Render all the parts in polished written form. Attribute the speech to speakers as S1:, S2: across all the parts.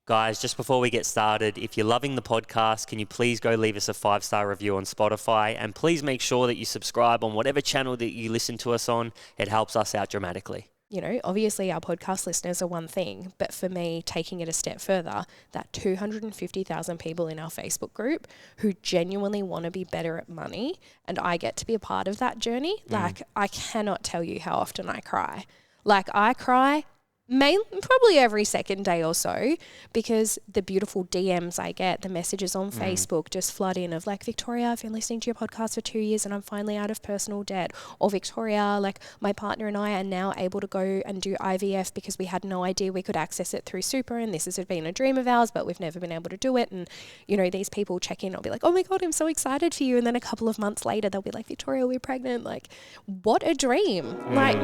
S1: Guys, just before we get started, if you're loving the podcast, can you please go leave us a 5-star review on Spotify, and please make sure that you subscribe on whatever channel that you listen to us on. It helps us out dramatically.
S2: You know, obviously our podcast listeners are one thing, but for me, taking it a step further, that 250,000 people in our Facebook group who genuinely want to be better at money, and I get to be a part of that journey. Like, I cannot tell you how often I cry. Like, I cry probably every second day or so, because the beautiful DMs I get, the messages on Facebook just flood in of like, Victoria, I've been listening to your podcast for 2 years and I'm finally out of personal debt. Or Victoria, like my partner and I are now able to go and do IVF because we had no idea we could access it through super, and this has been a dream of ours, but we've never been able to do it. And, you know, these people check in, I'll be like, oh my God, I'm so excited for you. And then a couple of months later, they'll be like, Victoria, we're pregnant. Like, what a dream. Like,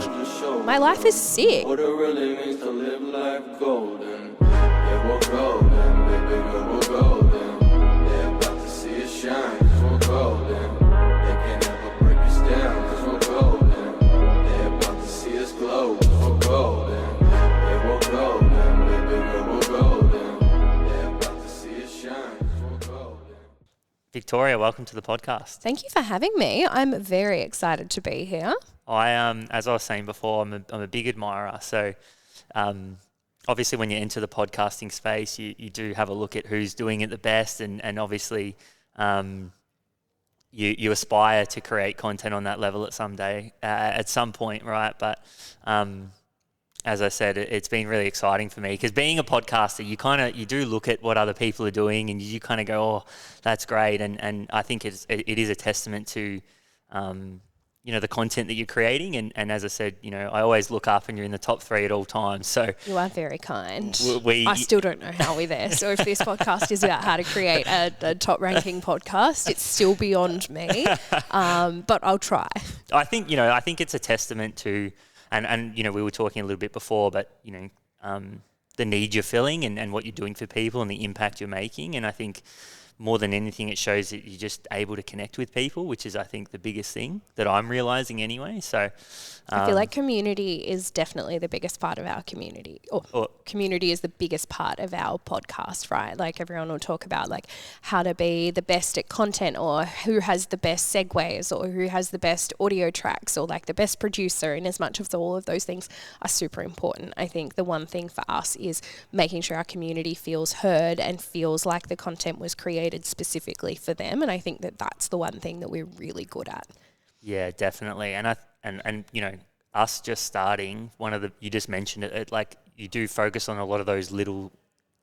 S2: my life is sick.
S3: What it really means to live life golden. Yeah, we're golden, baby girl, we're golden. They're about to see us shine, cause we're golden. They can't ever break us down, cause we're golden. They're about to see us glow, cause we're golden. Yeah, we're golden, baby girl, we're golden. They're about to see us shine, cause we're golden.
S1: Victoria, welcome to the podcast.
S2: Thank you for having me. I'm very excited to be here.
S1: As I was saying before, I'm a big admirer. So, obviously, when you enter the podcasting space, you do have a look at who's doing it the best, and obviously, you aspire to create content on that level at some point, right? But as I said, it's been really exciting for me, because being a podcaster, you do look at what other people are doing, and you kind of go, oh, that's great, and I think it is a testament to you know, the content that you're creating. And as I said, you know, I always look up and you're in the top 3 at all times. So
S2: you are very kind. I still don't know how we're there. So if this podcast is about how to create a top ranking podcast, it's still beyond me. But I'll try.
S1: I think it's a testament to, and you know, we were talking a little bit before, but you know, the need you're filling and what you're doing for people and the impact you're making. And I think more than anything, it shows that you're just able to connect with people, which is, I think, the biggest thing that I'm realizing anyway. So
S2: I feel like community is definitely the biggest part of our community. Or community is the biggest part of our podcast, right? Like, everyone will talk about like how to be the best at content, or who has the best segues, or who has the best audio tracks, or like the best producer. And as much as all of those things are super important, I think the one thing for us is making sure our community feels heard and feels like the content was created specifically for them. And I think that that's the one thing that we're really good at.
S1: Yeah, definitely. And you know, us just starting, you just mentioned it, like you do focus on a lot of those little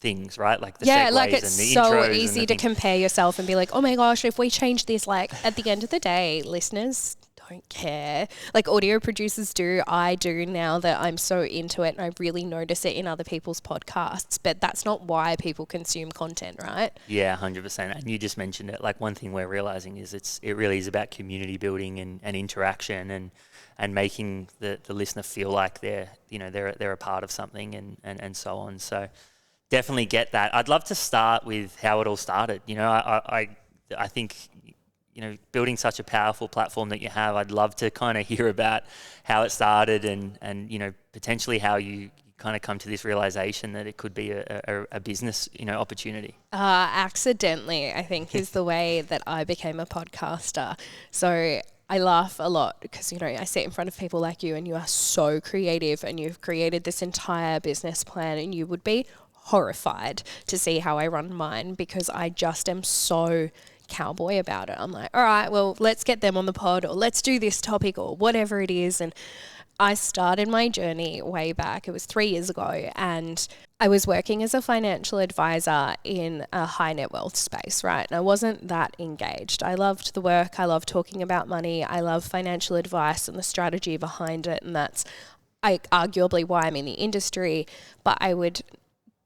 S1: things, right? Like the segues
S2: like it's
S1: and the
S2: so
S1: intros
S2: easy to compare yourself and be like, oh my gosh, if we change this, like at the end of the day, listeners don't care. Like audio producers do, I do, now that I'm so into it, and I really notice it in other people's podcasts, but that's not why people consume content, right?
S1: Yeah, 100%. And you just mentioned it. Like, one thing we're realizing is it really is about community building and interaction and making the listener feel like they're a part of something and so on. So definitely get that. I'd love to start with how it all started. You know, I think, you know, building such a powerful platform that you have, I'd love to kind of hear about how it started and you know, potentially how you kind of come to this realization that it could be a business, you know, opportunity.
S2: Accidentally, I think, is the way that I became a podcaster. So I laugh a lot because, you know, I sit in front of people like you, and you are so creative, and you've created this entire business plan, and you would be horrified to see how I run mine, because I just am so cowboy about it. I'm like, all right, well, let's get them on the pod, or let's do this topic, or whatever it is. And I started my journey way back. It was 3 years ago, and I was working as a financial advisor in a high net wealth space, right? And I wasn't that engaged. I loved the work. I loved talking about money. I love financial advice and the strategy behind it. And that's arguably why I'm in the industry. But I would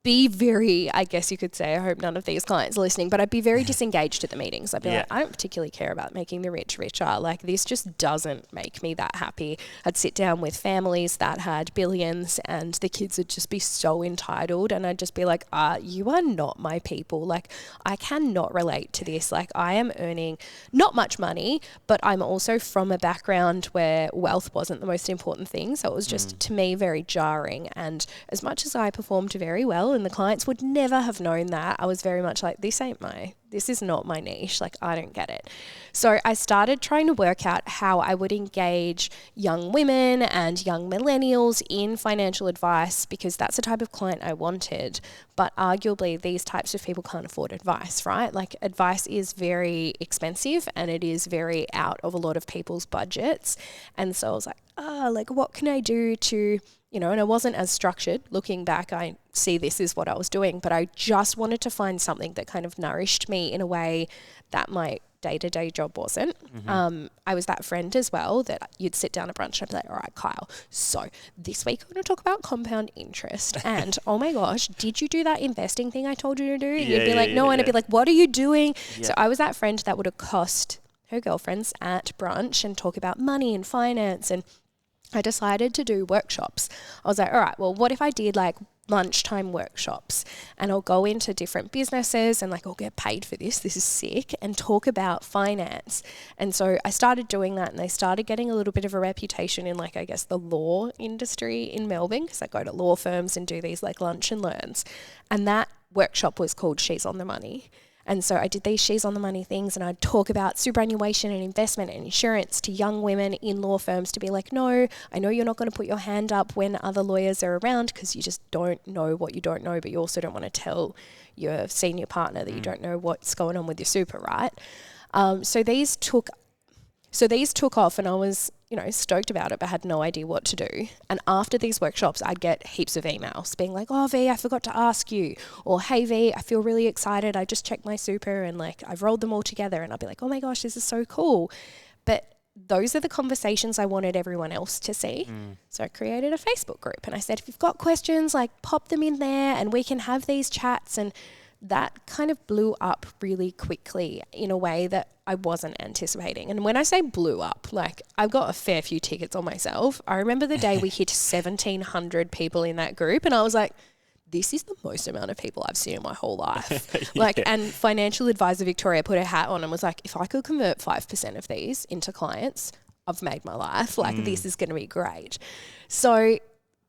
S2: be very, I guess you could say, I hope none of these clients are listening, but I'd be very disengaged at the meetings. I'd be like, I don't particularly care about making the rich richer. Like, this just doesn't make me that happy. I'd sit down with families that had billions, and the kids would just be so entitled, and I'd just be like, you are not my people. Like, I cannot relate to this. Like, I am earning not much money, but I'm also from a background where wealth wasn't the most important thing. So it was just, to me, very jarring. And as much as I performed very well well, and the clients would never have known that. I was very much like, this is not my niche. Like, I don't get it. So I started trying to work out how I would engage young women and young millennials in financial advice, because that's the type of client I wanted. But arguably, these types of people can't afford advice, right? Like, advice is very expensive and it is very out of a lot of people's budgets. And so I was like, what can I do to, and I wasn't as structured. Looking back, I see this is what I was doing, but I just wanted to find something that kind of nourished me in a way that my day-to-day job wasn't. I was that friend as well that you'd sit down at brunch and I'd be like, all right, Kyle, so this week we're going to talk about compound interest. And oh my gosh, did you do that investing thing I told you to do? And you'd be like, no. And I'd be like, what are you doing? Yeah. So I was that friend that would accost her girlfriends at brunch and talk about money and finance. And I decided to do workshops. I was like, all right, well, what if I did like lunchtime workshops, and I'll go into different businesses and like I'll get paid for this is sick, and talk about finance. And so I started doing that, and they started getting a little bit of a reputation in like, I guess, the law industry in Melbourne, because I go to law firms and do these like lunch and learns. And that workshop was called She's on the Money. And so I did these She's on the Money things, and I'd talk about superannuation and investment and insurance to young women in law firms to be like, no, I know you're not going to put your hand up when other lawyers are around because you just don't know what you don't know, but you also don't want to tell your senior partner that you don't know what's going on with your super, right? So these took off, and I was, stoked about it, but had no idea what to do. And after these workshops, I'd get heaps of emails being like, oh, V, I forgot to ask you. Or, hey, V, I feel really excited. I just checked my super and like I've rolled them all together. And I'd be like, oh my gosh, this is so cool. But those are the conversations I wanted everyone else to see. So I created a Facebook group, and I said, if you've got questions, like pop them in there and we can have these chats. And that kind of blew up really quickly in a way that I wasn't anticipating. And when I say blew up, like I've got a fair few tickets on myself. I remember the day we hit 1,700 people in that group, and I was like, this is the most amount of people I've seen in my whole life. And Financial Advisor Victoria put her hat on and was like, if I could convert 5% of these into clients, I've made my life. Like, this is going to be great. So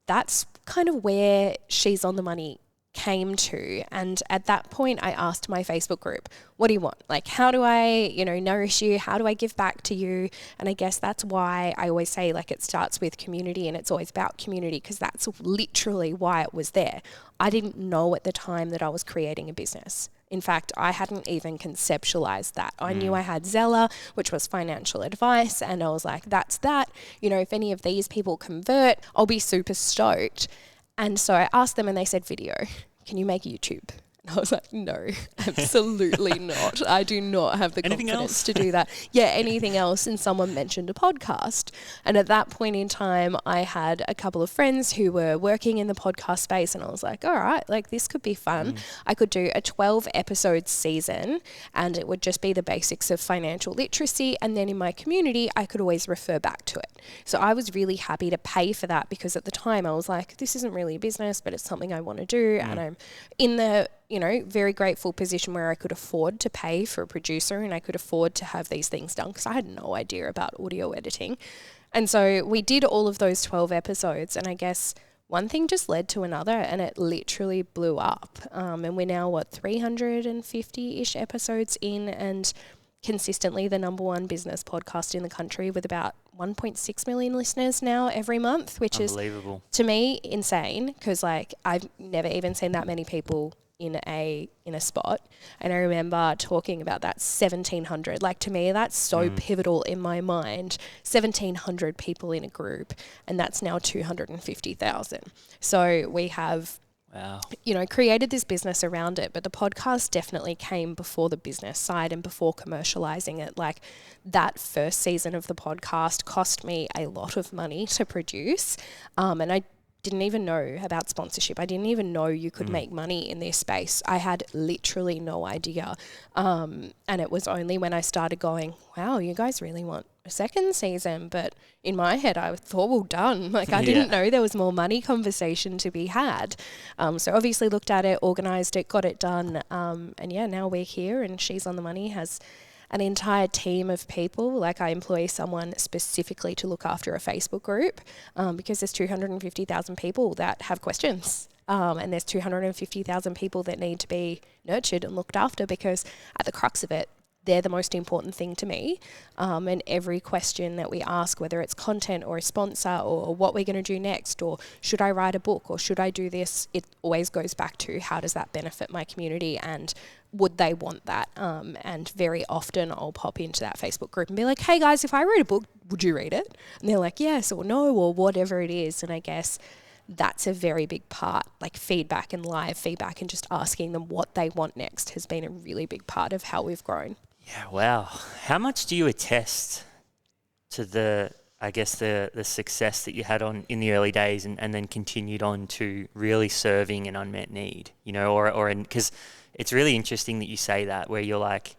S2: that's kind of where She's on the Money came to. And at that point, I asked my Facebook group, what do you want? Like, how do I, nourish you? How do I give back to you? And I guess that's why I always say, like, it starts with community, and it's always about community, because that's literally why it was there. I didn't know at the time that I was creating a business. In fact, I hadn't even conceptualized that. I knew I had Zella, which was financial advice, and I was like, that's that. If any of these people convert, I'll be super stoked. And so I asked them, and they said, video. Can you make YouTube? And I was like, no, absolutely not. I do not have the confidence to do that. Yeah, anything else. And someone mentioned a podcast. And at that point in time, I had a couple of friends who were working in the podcast space, and I was like, all right, like this could be fun. I could do a 12-episode season, and it would just be the basics of financial literacy. And then in my community, I could always refer back to it. So I was really happy to pay for that, because at the time I was like, this isn't really a business, but it's something I want to do. And I'm in the very grateful position where I could afford to pay for a producer, and I could afford to have these things done, because I had no idea about audio editing. And so we did all of those 12 episodes, and I guess one thing just led to another, and it literally blew up. And we're now, 350-ish episodes in, and consistently the number one business podcast in the country, with about 1.6 million listeners now every month, which is, to me, insane, because like I've never even seen that many people in a spot. And I remember talking about that 1,700. Like, to me, that's so pivotal in my mind. 1,700 people in a group, and that's now 250,000. So we have created this business around it, but the podcast definitely came before the business side and before commercializing it. Like, that first season of the podcast cost me a lot of money to produce, and I didn't even know about sponsorship. I didn't even know you could make money in this space. I had literally no idea. And it was only when I started going, wow, you guys really want a second season. But in my head, I thought, well, done. Like, I didn't know there was more money conversation to be had. So obviously looked at it, organised it, got it done. And now we're here, and She's on the Money has an entire team of people. Like, I employ someone specifically to look after a Facebook group, because there's 250,000 people that have questions. and there's 250,000 people that need to be nurtured and looked after, because at the crux of it, they're the most important thing to me. And every question that we ask, whether it's content or a sponsor or what we're going to do next, or should I write a book or should I do this, it always goes back to how does that benefit my community and would they want that? And very often I'll pop into that Facebook group and be like, hey guys, if I wrote a book, would you read it? And they're like, yes or no or whatever it is. And I guess that's a very big part, like feedback and live feedback and just asking them what they want next has been a really big part of how we've grown.
S1: Yeah, wow. How much do you attest to the success that you had in the early days and then continued on to really serving an unmet need, because it's really interesting that you say that, where you're like,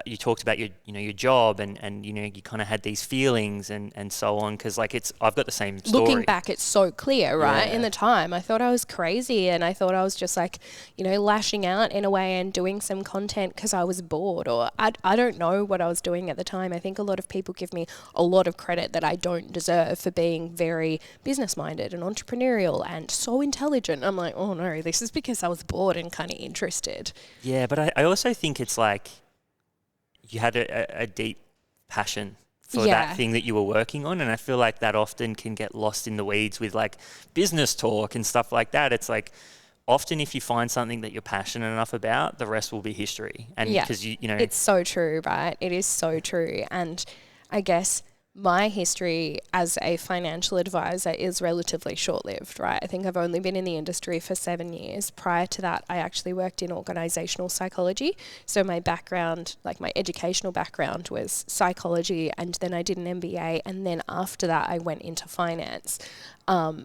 S1: you talked about your job and you kind of had these feelings and so on, because like I've got the same story.
S2: Looking back, it's so clear, right?
S1: Yeah.
S2: In the time, I thought I was crazy and I thought I was just like, lashing out in a way and doing some content because I was bored, or I don't know what I was doing at the time. I think a lot of people give me a lot of credit that I don't deserve for being very business-minded and entrepreneurial and so intelligent. I'm like, oh no, this is because I was bored and kind of interested.
S1: Yeah, but I also think it's like, you had a deep passion for that thing that you were working on. And I feel like that often can get lost in the weeds with like business talk and stuff like that. It's like often if you find something that you're passionate enough about, the rest will be history. And because
S2: it's so true, right? It is so true. And I guess my history as a financial advisor is relatively short-lived, right? I think I've only been in the industry for 7 years. Prior to that, I actually worked in organizational psychology. So my background, like my educational background, was psychology, and then I did an MBA, and then after that, I went into finance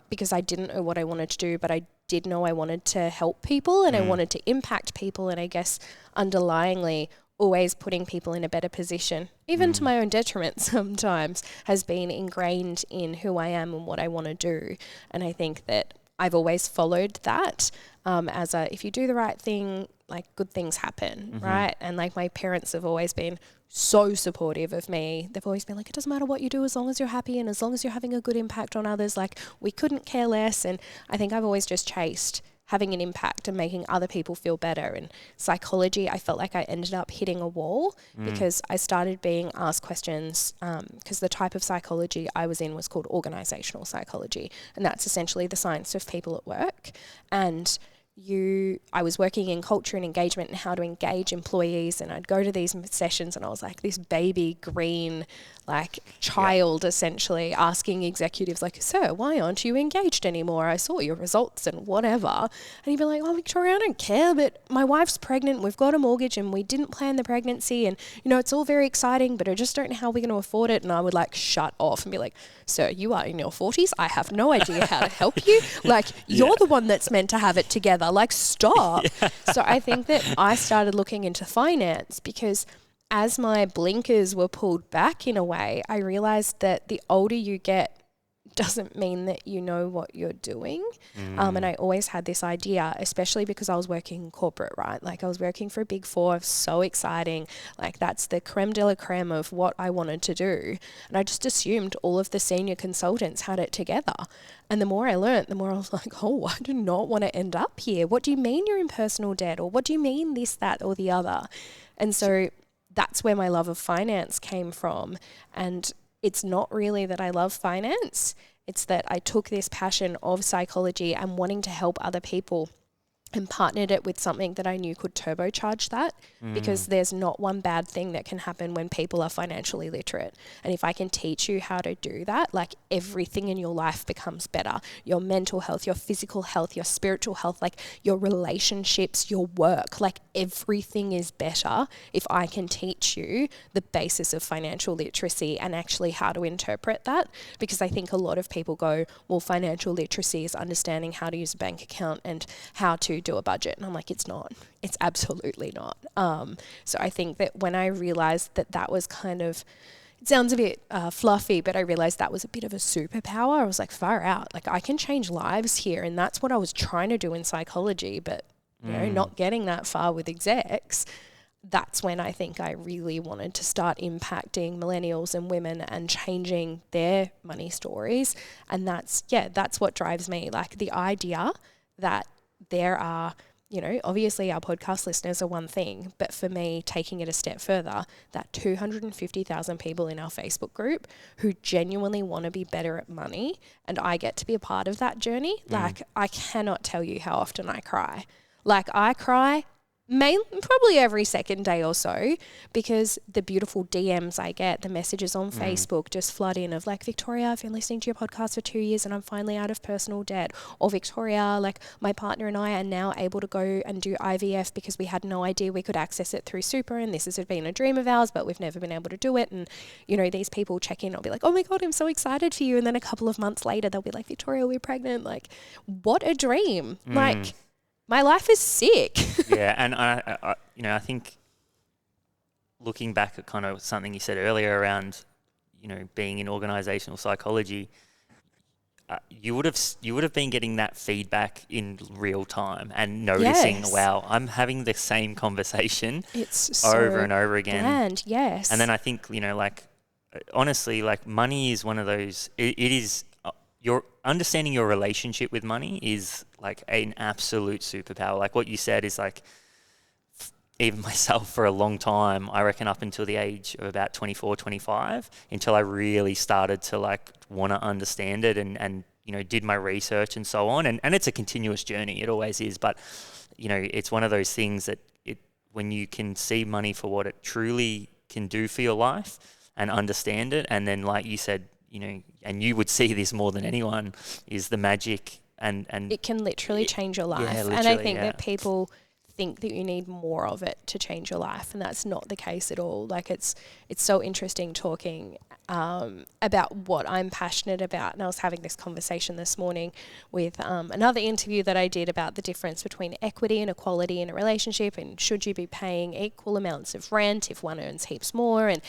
S2: because I didn't know what I wanted to do, but I did know I wanted to help people and I wanted to impact people, and I guess underlyingly, always putting people in a better position, even to my own detriment sometimes, has been ingrained in who I am and what I want to do. And I think that I've always followed that if you do the right thing, like good things happen, right? And like my parents have always been so supportive of me. They've always been like, it doesn't matter what you do as long as you're happy and as long as you're having a good impact on others. Like we couldn't care less. And I think I've always just chased having an impact and making other people feel better. And psychology, I felt like I ended up hitting a wall because I started being asked questions because the type of psychology I was in was called organizational psychology. And that's essentially the science of people at work. And I was working in culture and engagement and how to engage employees, and I'd go to these sessions and I was like this baby green like child essentially asking executives like, sir, why aren't you engaged anymore? I saw your results and whatever. And he'd be like, oh, Victoria, I don't care, but my wife's pregnant, we've got a mortgage and we didn't plan the pregnancy, and it's all very exciting, but I just don't know how we're going to afford it. And I would like shut off and be like, sir, you are in your 40s. I have no idea how to help you. Like you're the one that's meant to have it together. Like stop. So I think that I started looking into finance because as my blinkers were pulled back in a way, I realized that the older you get doesn't mean that you know what you're doing. And I always had this idea, especially because I was working in corporate, right? Like I was working for a Big Four, so exciting. Like that's the creme de la creme of what I wanted to do. And I just assumed all of the senior consultants had it together. And the more I learned, the more I was like, oh, I do not want to end up here. What do you mean you're in personal debt? Or what do you mean this, that, or the other? And so that's where my love of finance came from. And it's not really that I love finance. It's that I took this passion of psychology and wanting to help other people and partnered it with something that I knew could turbocharge that, because there's not one bad thing that can happen when people are financially literate. And if I can teach you how to do that, like everything in your life becomes better. Your mental health, your physical health, your spiritual health, like your relationships, your work, like everything is better if I can teach you the basis of financial literacy and actually how to interpret that. Because I think a lot of people go, well, financial literacy is understanding how to use a bank account and how to do a budget. And I'm like, it's not. It's absolutely not. So I think that when I realized that that was kind of, it sounds a bit fluffy, but I realized that was a bit of a superpower. I was like, far out. Like I can change lives here. And that's what I was trying to do in psychology, but you know, not getting that far with execs. that's when I think I really wanted to start impacting millennials and women and changing their money stories. And that's what drives me. Like the idea that there are, you know, obviously our podcast listeners are one thing, but for me, taking it a step further, that 250,000 people in our Facebook group who genuinely want to be better at money, and I get to be a part of that journey. Like, I cannot tell you how often I cry. Like, I cry probably every second day or so, because the beautiful DMs I get, the messages on Facebook just flood in of like, Victoria, I've been listening to your podcast for 2 years and I'm finally out of personal debt. Or Victoria, like my partner and I are now able to go and do IVF because we had no idea we could access it through super, and this has been a dream of ours, but we've never been able to do it. And, you know, these people check in, I'll be like, oh my God, I'm so excited for you. And then a couple of months later, they'll be like, Victoria, we're pregnant. Like, what a dream. Like, my life is sick.
S1: Yeah, and I think looking back at kind of something you said earlier around, you know, being in organizational psychology, you would have been getting that feedback in real time and noticing, wow, I'm having the same conversation over and over again.
S2: Bland, yes.
S1: And then I think, you know, like honestly, like money is one of those. It is. Your understanding your relationship with money is like an absolute superpower. Like what you said is like, even myself for a long time, I reckon up until the age of about 24, 25, until I really started to like want to understand it and, you know, did my research and so on. And it's a continuous journey. It always is. But, you know, it's one of those things that when you can see money for what it truly can do for your life and understand it. And then, like you said, you know, and you would see this more than anyone, is the magic and
S2: it can literally change your life.
S1: Yeah,
S2: and I think that people think that you need more of it to change your life, and that's not the case at all. Like it's so interesting talking about what I'm passionate about. And I was having this conversation this morning with another interview that I did about the difference between equity and equality in a relationship, and should you be paying equal amounts of rent if one earns heaps more. And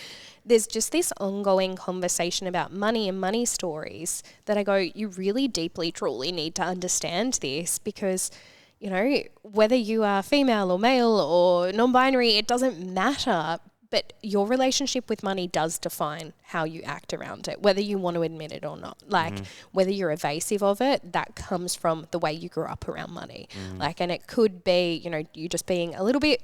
S2: there's just this ongoing conversation about money and money stories that I go, you really deeply, truly need to understand this, because, you know, whether you are female or male or non-binary, it doesn't matter. But your relationship with money does define how you act around it, whether you want to admit it or not. Like, whether you're evasive of it, that comes from the way you grew up around money. Like, and it could be, you know, you just being a little bit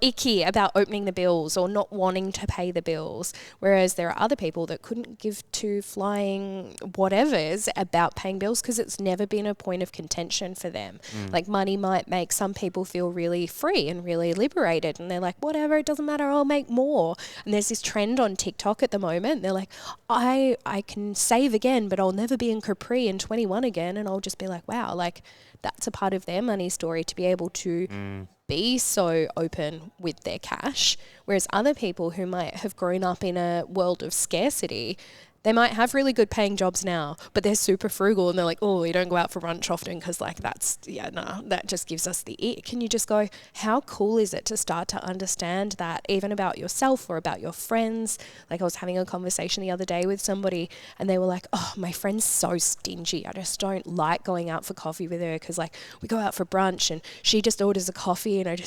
S2: icky about opening the bills or not wanting to pay the bills. Whereas there are other people that couldn't give two flying whatevers about paying bills because it's never been a point of contention for them. Like, money might make some people feel really free and really liberated, and they're like, whatever, it doesn't matter, I'll make more. And there's this trend on TikTok at the moment. They're like, I can save again, but I'll never be in Capri in 21 again. And I'll just be like, wow, like that's a part of their money story, to be able to be so open with their cash. Whereas other people who might have grown up in a world of scarcity, they might have really good paying jobs now, but they're super frugal and they're like, oh, we don't go out for brunch often because like that just gives us the ick. And you just go, how cool is it to start to understand that even about yourself or about your friends? Like I was having a conversation the other day with somebody and they were like, oh, my friend's so stingy. I just don't like going out for coffee with her because like we go out for brunch and she just orders a coffee and I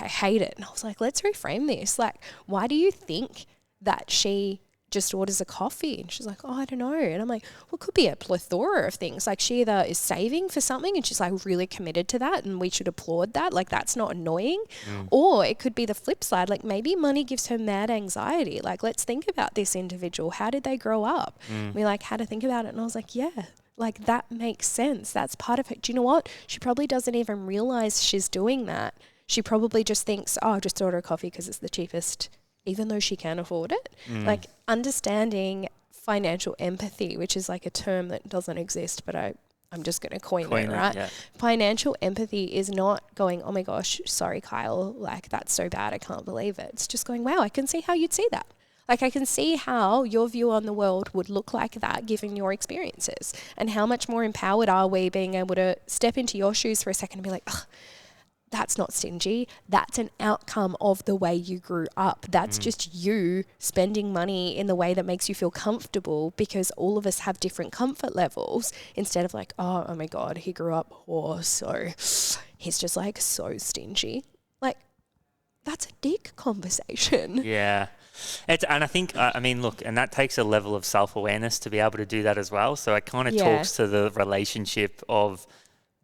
S2: hate it. And I was like, let's reframe this. Like, why do you think that she just orders a coffee? And she's like, oh, I don't know. And I'm like, well, it could be a plethora of things. Like she either is saving for something and she's like really committed to that and we should applaud that. Like that's not annoying. Or it could be the flip side. Like maybe money gives her mad anxiety. Like let's think about this individual. How did they grow up? We like had to think about it. And I was like, yeah, like that makes sense. That's part of it. Do you know what? She probably doesn't even realize she's doing that. She probably just thinks, oh, I'll just order a coffee because it's the cheapest, even though she can afford it. Like understanding financial empathy, which is like a term that doesn't exist, but I'm just going to coin it, right? Yeah. Financial empathy is not going, oh my gosh, sorry, Kyle, like that's so bad, I can't believe it. It's just going, wow, I can see how you'd see that. Like I can see how your view on the world would look like that given your experiences, and how much more empowered are we being able to step into your shoes for a second and be like, ugh, that's not stingy. That's an outcome of the way you grew up. That's just you spending money in the way that makes you feel comfortable, because all of us have different comfort levels, instead of like, oh my God, he grew up poor, so he's just like so stingy. Like that's a dick conversation.
S1: Yeah. And I think, I mean, look, and that takes a level of self-awareness to be able to do that as well. So it kind of
S2: Yeah.
S1: talks to the relationship of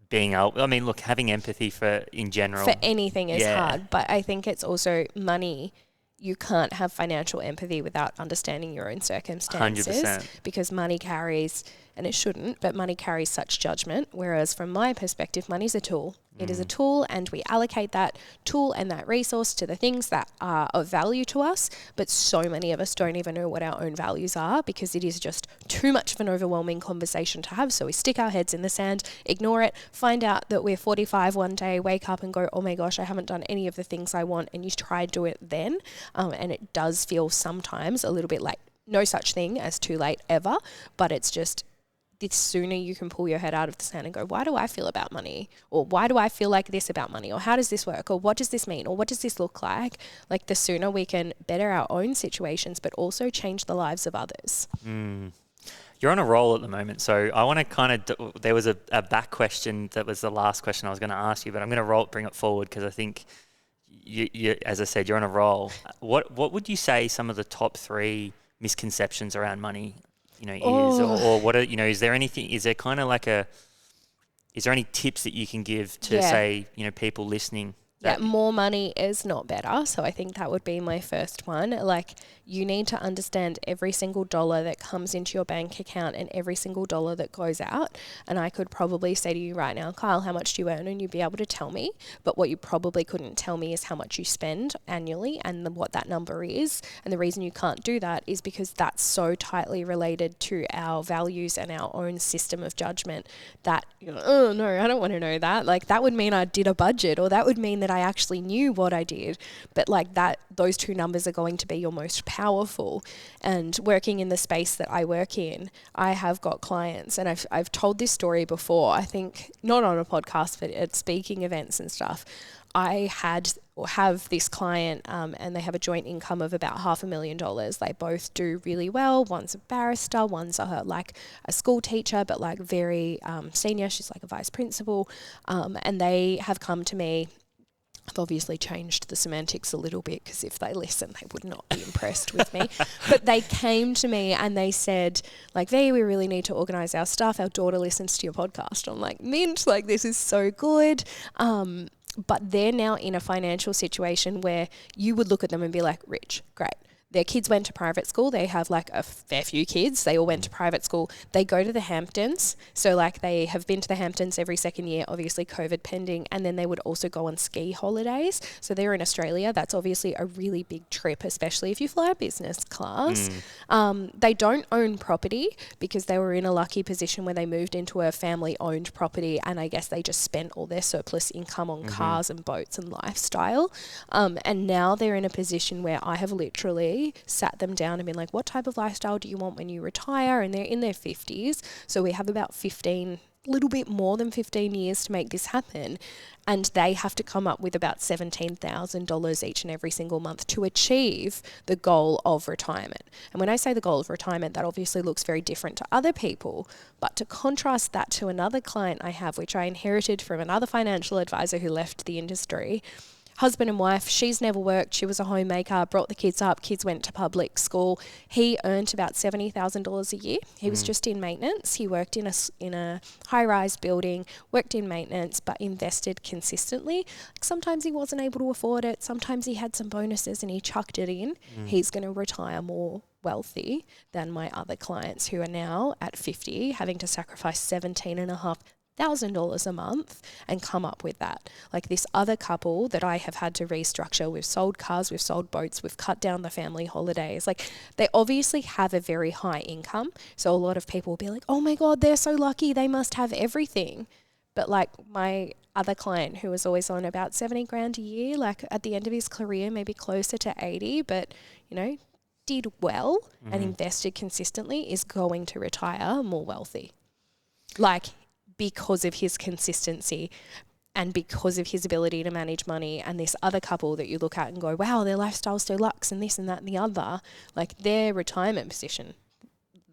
S1: being able, I mean, look, having empathy in general.
S2: For anything is
S1: Yeah.
S2: hard, but I think it's also money. You can't have financial empathy without understanding your own circumstances
S1: 100%.
S2: because money carries, and it shouldn't, but money carries such judgment. Whereas from my perspective, money's a tool. It is a tool, and we allocate that tool and that resource to the things that are of value to us. But so many of us don't even know what our own values are because it is just too much of an overwhelming conversation to have. So we stick our heads in the sand, ignore it, find out that we're 45 one day, wake up and go, oh my gosh, I haven't done any of the things I want. And you try to do it then. And it does feel sometimes a little bit like no such thing as too late ever. But it's just, the sooner you can pull your head out of the sand and go, why do I feel about money? Or why do I feel like this about money? Or how does this work? Or what does this mean? Or what does this look like? Like the sooner we can better our own situations, but also change the lives of others.
S1: You're on a roll at the moment. So I want to kind of, there was a back question that was the last question I was going to ask you, but I'm going to bring it forward because I think you, as I said, you're on a roll. What would you say some of the top 3 misconceptions around money is, or what are, is there anything, is there kind of like is there any tips that you can give to say, people listening?
S2: Yeah, more money is not better. So I think that would be my first one. Like, you need to understand every single dollar that comes into your bank account and every single dollar that goes out. And I could probably say to you right now, Kyle, how much do you earn? And you'd be able to tell me. But what you probably couldn't tell me is how much you spend annually and what that number is. And the reason you can't do that is because that's so tightly related to our values and our own system of judgment that, oh no, I don't want to know that. Like, that would mean I did a budget, or that would mean that I actually knew what I did. But like that, those 2 numbers are going to be your most powerful. And working in the space that I work in, I have got clients, and I've told this story before, I think not on a podcast, but at speaking events and stuff. I had or have this client and they have a joint income of about $500,000. They both do really well. One's a barrister, one's like a school teacher, but like very senior. She's like a vice principal. And they have come to me. I've obviously changed the semantics a little bit because if they listen, they would not be impressed with me. But they came to me and they said, like, V, we really need to organise our stuff. Our daughter listens to your podcast. I'm like, mint, like, this is so good. But they're now in a financial situation where you would look at them and be like, rich, great. Their kids went to private school. They have like a fair few kids. They all went to private school. They go to the Hamptons. So like they have been to the Hamptons every second year, obviously COVID pending. And then they would also go on ski holidays. So they're in Australia. That's obviously a really big trip, especially if you fly business class. They don't own property because they were in a lucky position where they moved into a family owned property. And I guess they just spent all their surplus income on cars and boats and lifestyle. And now they're in a position where I have literally sat them down and been like, what type of lifestyle do you want when you retire? And they're in their 50s. So we have about 15, little bit more than 15 years to make this happen. And they have to come up with about $17,000 each and every single month to achieve the goal of retirement. And when I say the goal of retirement, that obviously looks very different to other people. But to contrast that to another client I have, which I inherited from another financial advisor who left the industry, husband and wife, she's never worked. She was a homemaker, brought the kids up. Kids went to public school. He earned about $70,000 a year. He was just in maintenance. He worked in a high-rise building, worked in maintenance, but invested consistently. Like sometimes he wasn't able to afford it. Sometimes he had some bonuses and he chucked it in. He's going to retire more wealthy than my other clients who are now at 50 having to sacrifice $17,500 a month and come up with that. Like this other couple that I have had to restructure, we've sold cars, we've sold boats, we've cut down the family holidays. Like they obviously have a very high income. So a lot of people will be like, oh my God, they're so lucky. They must have everything. But like my other client who was always on about 70 grand a year, like at the end of his career, maybe closer to 80, but did well and invested consistently is going to retire more wealthy. Like because of his consistency and because of his ability to manage money. And this other couple that you look at and go, wow, their lifestyle's so luxe and this and that and the other, like their retirement position,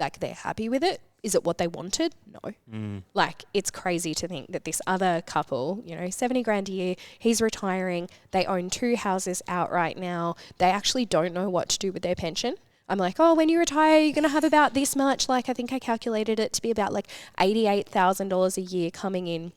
S2: like they're happy with it. is it what they wanted? No. Like, it's crazy to think that this other couple, 70 grand a year, he's retiring, they own 2 houses outright now. They actually don't know what to do with their pension. I'm like, oh, when you retire, you're going to have about this much. Like, I think I calculated it to be about like $88,000 a year coming in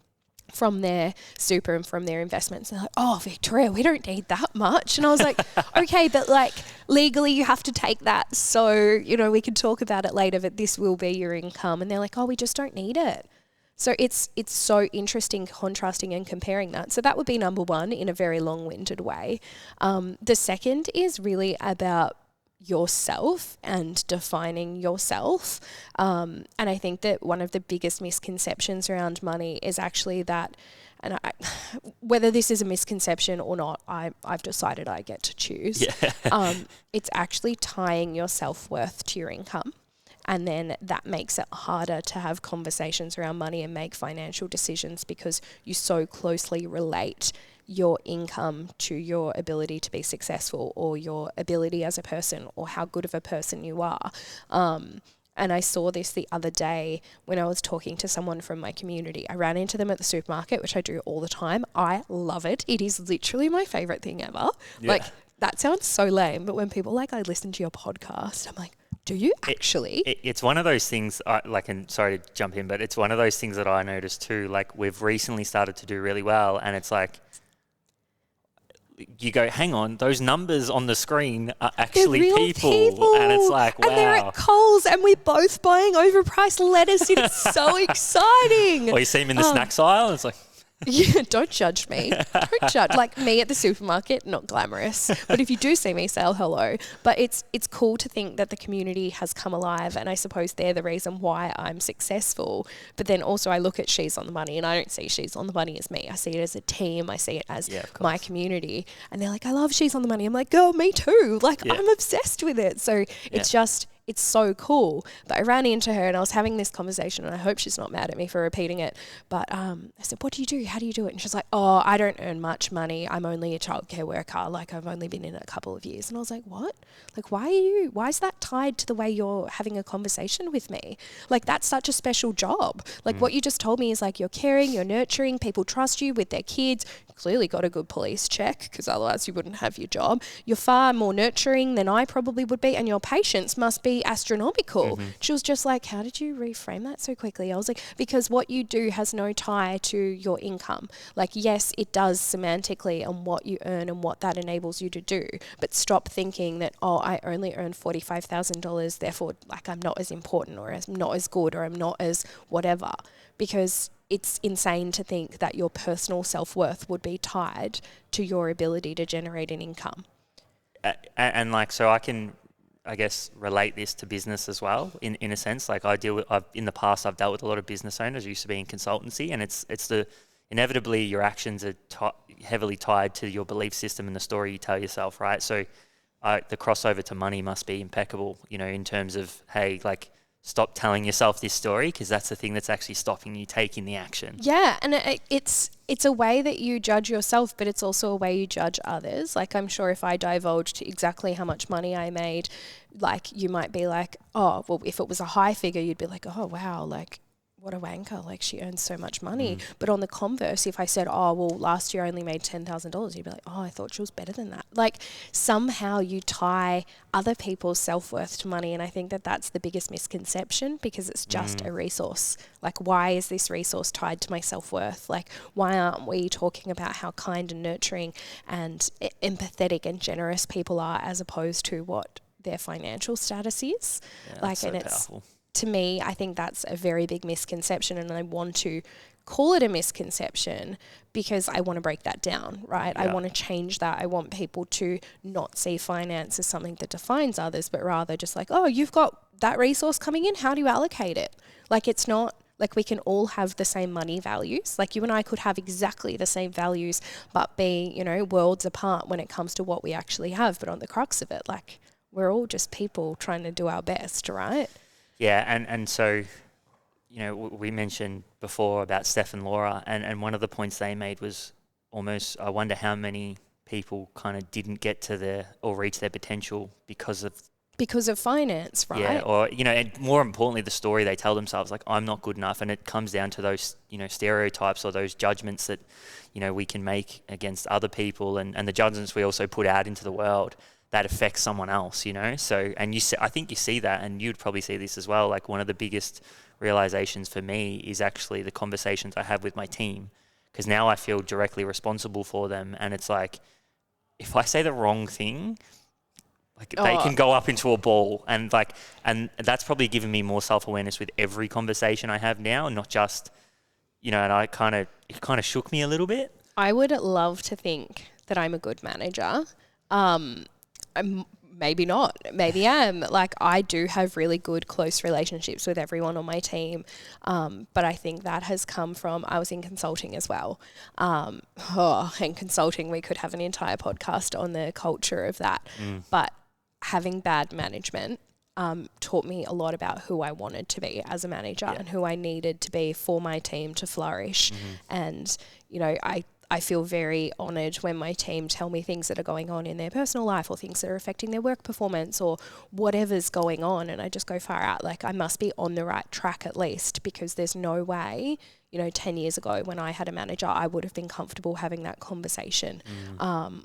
S2: from their super and from their investments. And they're like, oh, Victoria, we don't need that much. And I was like, okay, but like legally you have to take that. So, we can talk about it later, but this will be your income. And they're like, oh, we just don't need it. So it's so interesting contrasting and comparing that. So that would be number one in a very long-winded way. The second is really about yourself and defining yourself. And I think that one of the biggest misconceptions around money is actually that, and whether this is a misconception or not, I've decided I get to choose. Yeah. It's actually tying your self-worth to your income. And then that makes it harder to have conversations around money and make financial decisions because you so closely relate your income to your ability to be successful or your ability as a person or how good of a person you are. And I saw this the other day when I was talking to someone from my community. I ran into them at the supermarket, which I do all the time. I love it. It is literally my favorite thing ever. Yeah. Like, that sounds so lame, but when people I listen to your podcast, I'm like, do you actually?
S1: It's one of those things, and sorry to jump in, but it's one of those things that I noticed too. Like, we've recently started to do really well, and it's like, you go, hang on, those numbers on the screen are actually people. And it's like, wow.
S2: And they're at Coles and we're both buying overpriced lettuce. It's so exciting.
S1: Or you see them in the snacks aisle, and it's like...
S2: Yeah, don't judge me. Don't judge. Like, me at the supermarket, not glamorous. But if you do see me, say hello. But it's cool to think that the community has come alive, and I suppose they're the reason why I'm successful. But then also I look at She's on the Money, and I don't see She's on the Money as me. I see it as a team. I see it as my community. And they're like, I love She's on the Money. I'm like, girl, me too. Like, I'm obsessed with it. So it's just... it's so cool. But I ran into her and I was having this conversation, and I hope she's not mad at me for repeating it. But I said, what do you do? How do you do it? And she's like, oh, I don't earn much money. I'm only a childcare worker. Like, I've only been in it a couple of years. And I was like, what? Like, why is that tied to the way you're having a conversation with me? Like, that's such a special job. Like, what you just told me is like, you're caring, you're nurturing, people trust you with their kids. You clearly got a good police check, because otherwise you wouldn't have your job. You're far more nurturing than I probably would be, and your patience must be astronomical. She was just like, how did you reframe that so quickly? I was like, because what you do has no tie to your income. Like, yes, it does semantically on what you earn and what that enables you to do, but stop thinking that, oh, I only earn $45,000, therefore, like, I'm not as important, or I'm not as good, or I'm not as whatever, because it's insane to think that your personal self-worth would be tied to your ability to generate an income.
S1: And like, so I can, I guess, relate this to business as well, in a sense. Like, in the past, I've dealt with a lot of business owners. I used to be in consultancy, and it's inevitably your actions are heavily tied to your belief system and the story you tell yourself, right? So the crossover to money must be impeccable, in terms of, hey, like, stop telling yourself this story, because that's the thing that's actually stopping you taking the action.
S2: Yeah, and it's a way that you judge yourself, but it's also a way you judge others. Like, I'm sure if I divulged exactly how much money I made, like, you might be like, oh, well, if it was a high figure, you'd be like, oh, wow, like, what a wanker, like, she earns so much money. But on the converse, if I said, oh, well, last year I only made $10,000, you'd be like, oh, I thought she was better than that. Like, somehow you tie other people's self-worth to money, and I think that that's the biggest misconception, because it's just a resource. Like, why is this resource tied to my self-worth? Like, why aren't we talking about how kind and nurturing and empathetic and generous people are, as opposed to what their financial status is?
S1: Yeah,
S2: like,
S1: so
S2: and
S1: powerful.
S2: To me, I think that's a very big misconception, and I want to call it a misconception because I want to break that down, right? Yeah. I want to change that. I want people to not see finance as something that defines others, but rather just like, oh, you've got that resource coming in, how do you allocate it? Like, it's not like we can all have the same money values. Like, you and I could have exactly the same values, but be, worlds apart when it comes to what we actually have. But on the crux of it, like, we're all just people trying to do our best, right?
S1: Yeah, and so, we mentioned before about Steph and Laura, and one of the points they made was almost, I wonder how many people kind of didn't get to or reach their potential because of
S2: because of finance, right?
S1: Yeah, or, and more importantly, the story they tell themselves, like, I'm not good enough. And it comes down to those, stereotypes or those judgments that, we can make against other people, and the judgments we also put out into the world that affects someone else, So, and I think you see that, and you'd probably see this as well. Like, one of the biggest realizations for me is actually the conversations I have with my team, because now I feel directly responsible for them. And it's like, if I say the wrong thing, like, they can go up into a ball, and that's probably given me more self-awareness with every conversation I have now, not just, and it kind of shook me a little bit.
S2: I would love to think that I'm a good manager. Maybe not. Maybe I am. Like, I do have really good, close relationships with everyone on my team. But I think that has come from, I was in consulting as well. And consulting, we could have an entire podcast on the culture of that. But having bad management taught me a lot about who I wanted to be as a manager and who I needed to be for my team to flourish. And, I feel very honoured when my team tell me things that are going on in their personal life or things that are affecting their work performance or whatever's going on. And I just go far out, like, I must be on the right track at least, because there's no way, 10 years ago when I had a manager, I would have been comfortable having that conversation.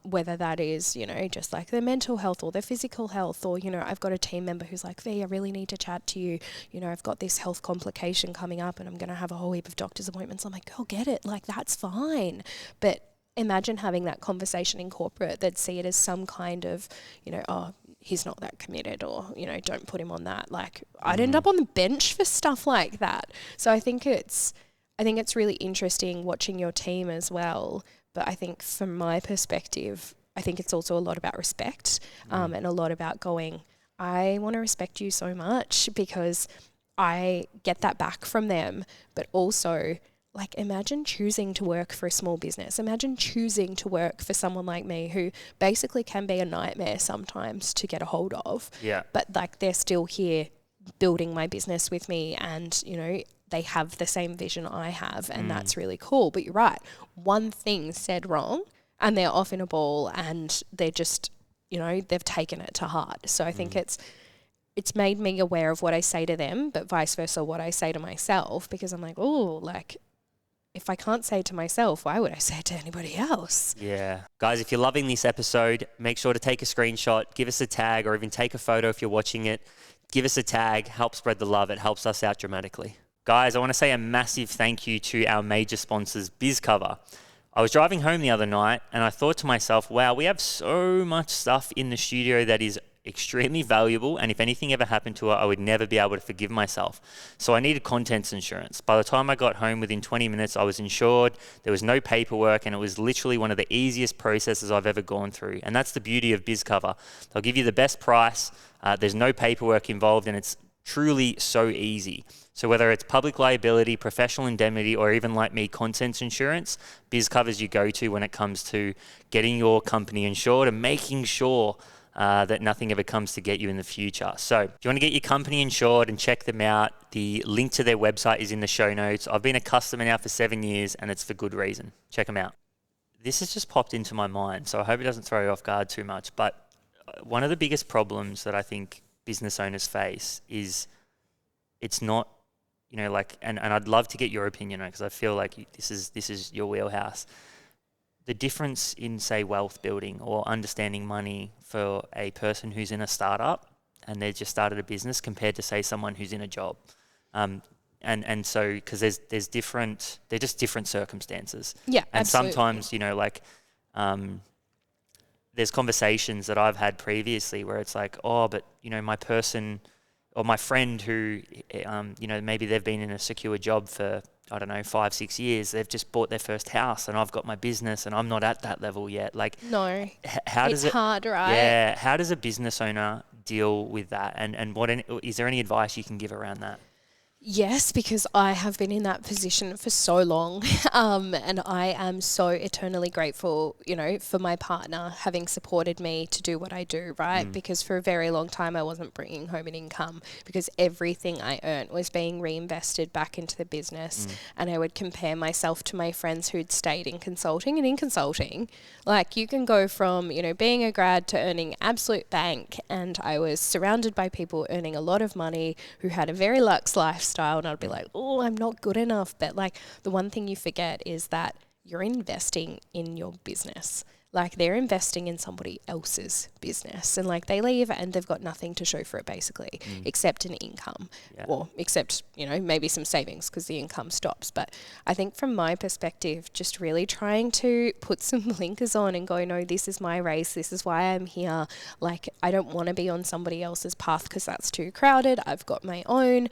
S2: Whether that is, just like their mental health or their physical health, or, I've got a team member who's like, V, I really need to chat to you. I've got this health complication coming up and I'm going to have a whole heap of doctor's appointments. I'm like, go get it. Like, that's fine. But imagine having that conversation in corporate. They'd see it as some kind of, he's not that committed, or, don't put him on that. Like, I'd end up on the bench for stuff like that. So I think it's really interesting watching your team as well. But I think from my perspective, I think it's also a lot about respect, and a lot about going, I want to respect you so much because I get that back from them. But also, like, imagine choosing to work for a small business. Imagine choosing to work for someone like me who basically can be a nightmare sometimes to get a hold of.
S1: Yeah.
S2: But, like, they're still here building my business with me, and, they have the same vision I have, and that's really cool. But you're right. One thing said wrong and they're off in a ball, and they're just, they've taken it to heart. So I think it's made me aware of what I say to them, but vice versa, what I say to myself, because I'm like, oh, like, if I can't say it to myself, why would I say it to anybody else?
S1: Yeah. Guys, if you're loving this episode, make sure to take a screenshot, give us a tag, or even take a photo if you're watching it. Give us a tag, help spread the love. It helps us out dramatically. Guys, I want to say a massive thank you to our major sponsors, BizCover. I was driving home the other night and I thought to myself, wow, we have so much stuff in the studio that is extremely valuable, and if anything ever happened to it, I would never be able to forgive myself. So I needed contents insurance. By the time I got home, within 20 minutes, I was insured. There was no paperwork, and it was literally one of the easiest processes I've ever gone through. And that's the beauty of BizCover. They'll give you the best price. There's no paperwork involved, and it's truly so easy. So whether it's public liability, professional indemnity, or even like me, contents insurance, BizCover's you go to when it comes to getting your company insured and making sure that nothing ever comes to get you in the future. So if you want to get your company insured and check them out, the link to their website is in the show notes. I've been a customer now for 7 years, and it's for good reason. Check them out. This has just popped into my mind, so I hope it doesn't throw you off guard too much. But one of the biggest problems that I think business owners face is it's not, and I'd love to get your opinion on it, because I feel like this is your wheelhouse. The difference in, say, wealth building or understanding money for a person who's in a startup and they've just started a business compared to, say, someone who's in a job. And so, because they're just different circumstances.
S2: Yeah,
S1: and
S2: absolutely.
S1: sometimes, there's conversations that I've had previously where it's like, oh, but, my person or my friend who, maybe they've been in a secure job for, 5-6 years. They've just bought their first house, and I've got my business, and I'm not at that level yet. Like,
S2: no,
S1: how does
S2: it's hard, right?
S1: Yeah. How does a business owner deal with that? And is there any advice you can give around that?
S2: Yes, because I have been in that position for so long. And I am so eternally grateful, for my partner having supported me to do what I do, right? Because for a very long time, I wasn't bringing home an income because everything I earned was being reinvested back into the business. And I would compare myself to my friends who'd stayed in consulting. And in consulting, like you can go from, being a grad to earning absolute bank. And I was surrounded by people earning a lot of money who had a very luxe lifestyle, and I'd be like, oh, I'm not good enough. But like the one thing you forget is that you're investing in your business. Like they're investing in somebody else's business, and like they leave and they've got nothing to show for it basically, except an income or except, maybe some savings because the income stops. But I think from my perspective, just really trying to put some blinkers on and go, no, this is my race. This is why I'm here. Like I don't want to be on somebody else's path because that's too crowded. I've got my own.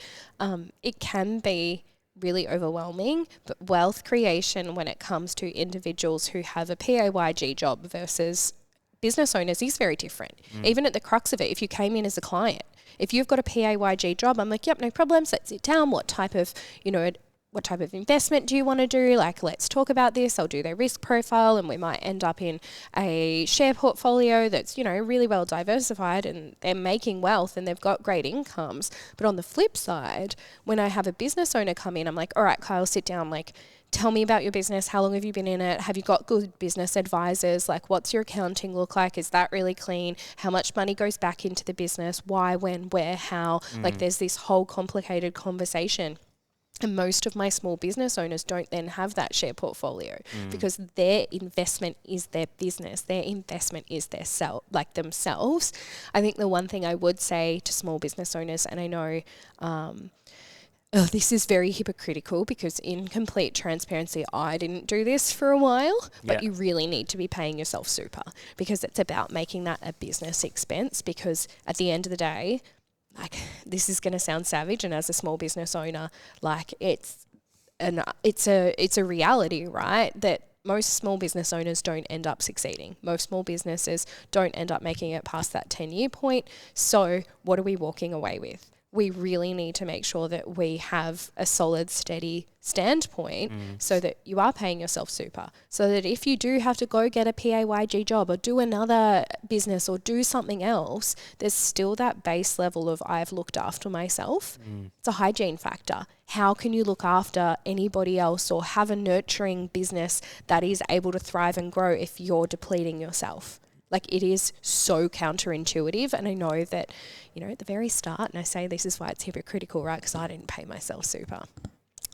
S2: It can be really overwhelming, but wealth creation when it comes to individuals who have a PAYG job versus business owners is very different. Even at the crux of it, if you came in as a client, if you've got a PAYG job, I'm like, yep, no problems, let's sit down. What type of investment do you want to do? Like, let's talk about this. I'll do their risk profile and we might end up in a share portfolio that's, really well diversified and they're making wealth and they've got great incomes. But on the flip side, when I have a business owner come in, I'm like, all right, Kyle, sit down. Like, tell me about your business. How long have you been in it? Have you got good business advisors? Like, what's your accounting look like? Is that really clean? How much money goes back into the business? Why, when, where, how? Like, there's this whole complicated conversation. And most of my small business owners don't then have that share portfolio because their investment is their business. Their investment is themselves. I think the one thing I would say to small business owners, and I know this is very hypocritical because in complete transparency, I didn't do this for a while, but you really need to be paying yourself super because it's about making that a business expense, because at the end of the day, like, this is going to sound savage, and as a small business owner, like it's a reality, right? That most small business owners don't end up succeeding. Most small businesses don't end up making it past that 10-year point. So what are we walking away with? We really need to make sure that we have a solid, steady standpoint so that you are paying yourself super. So that if you do have to go get a PAYG job or do another business or do something else, there's still that base level of I've looked after myself. It's a hygiene factor. How can you look after anybody else or have a nurturing business that is able to thrive and grow if you're depleting yourself? Like, it is so counterintuitive. And I know that, at the very start, and I say this is why it's hypocritical, right? Because I didn't pay myself super.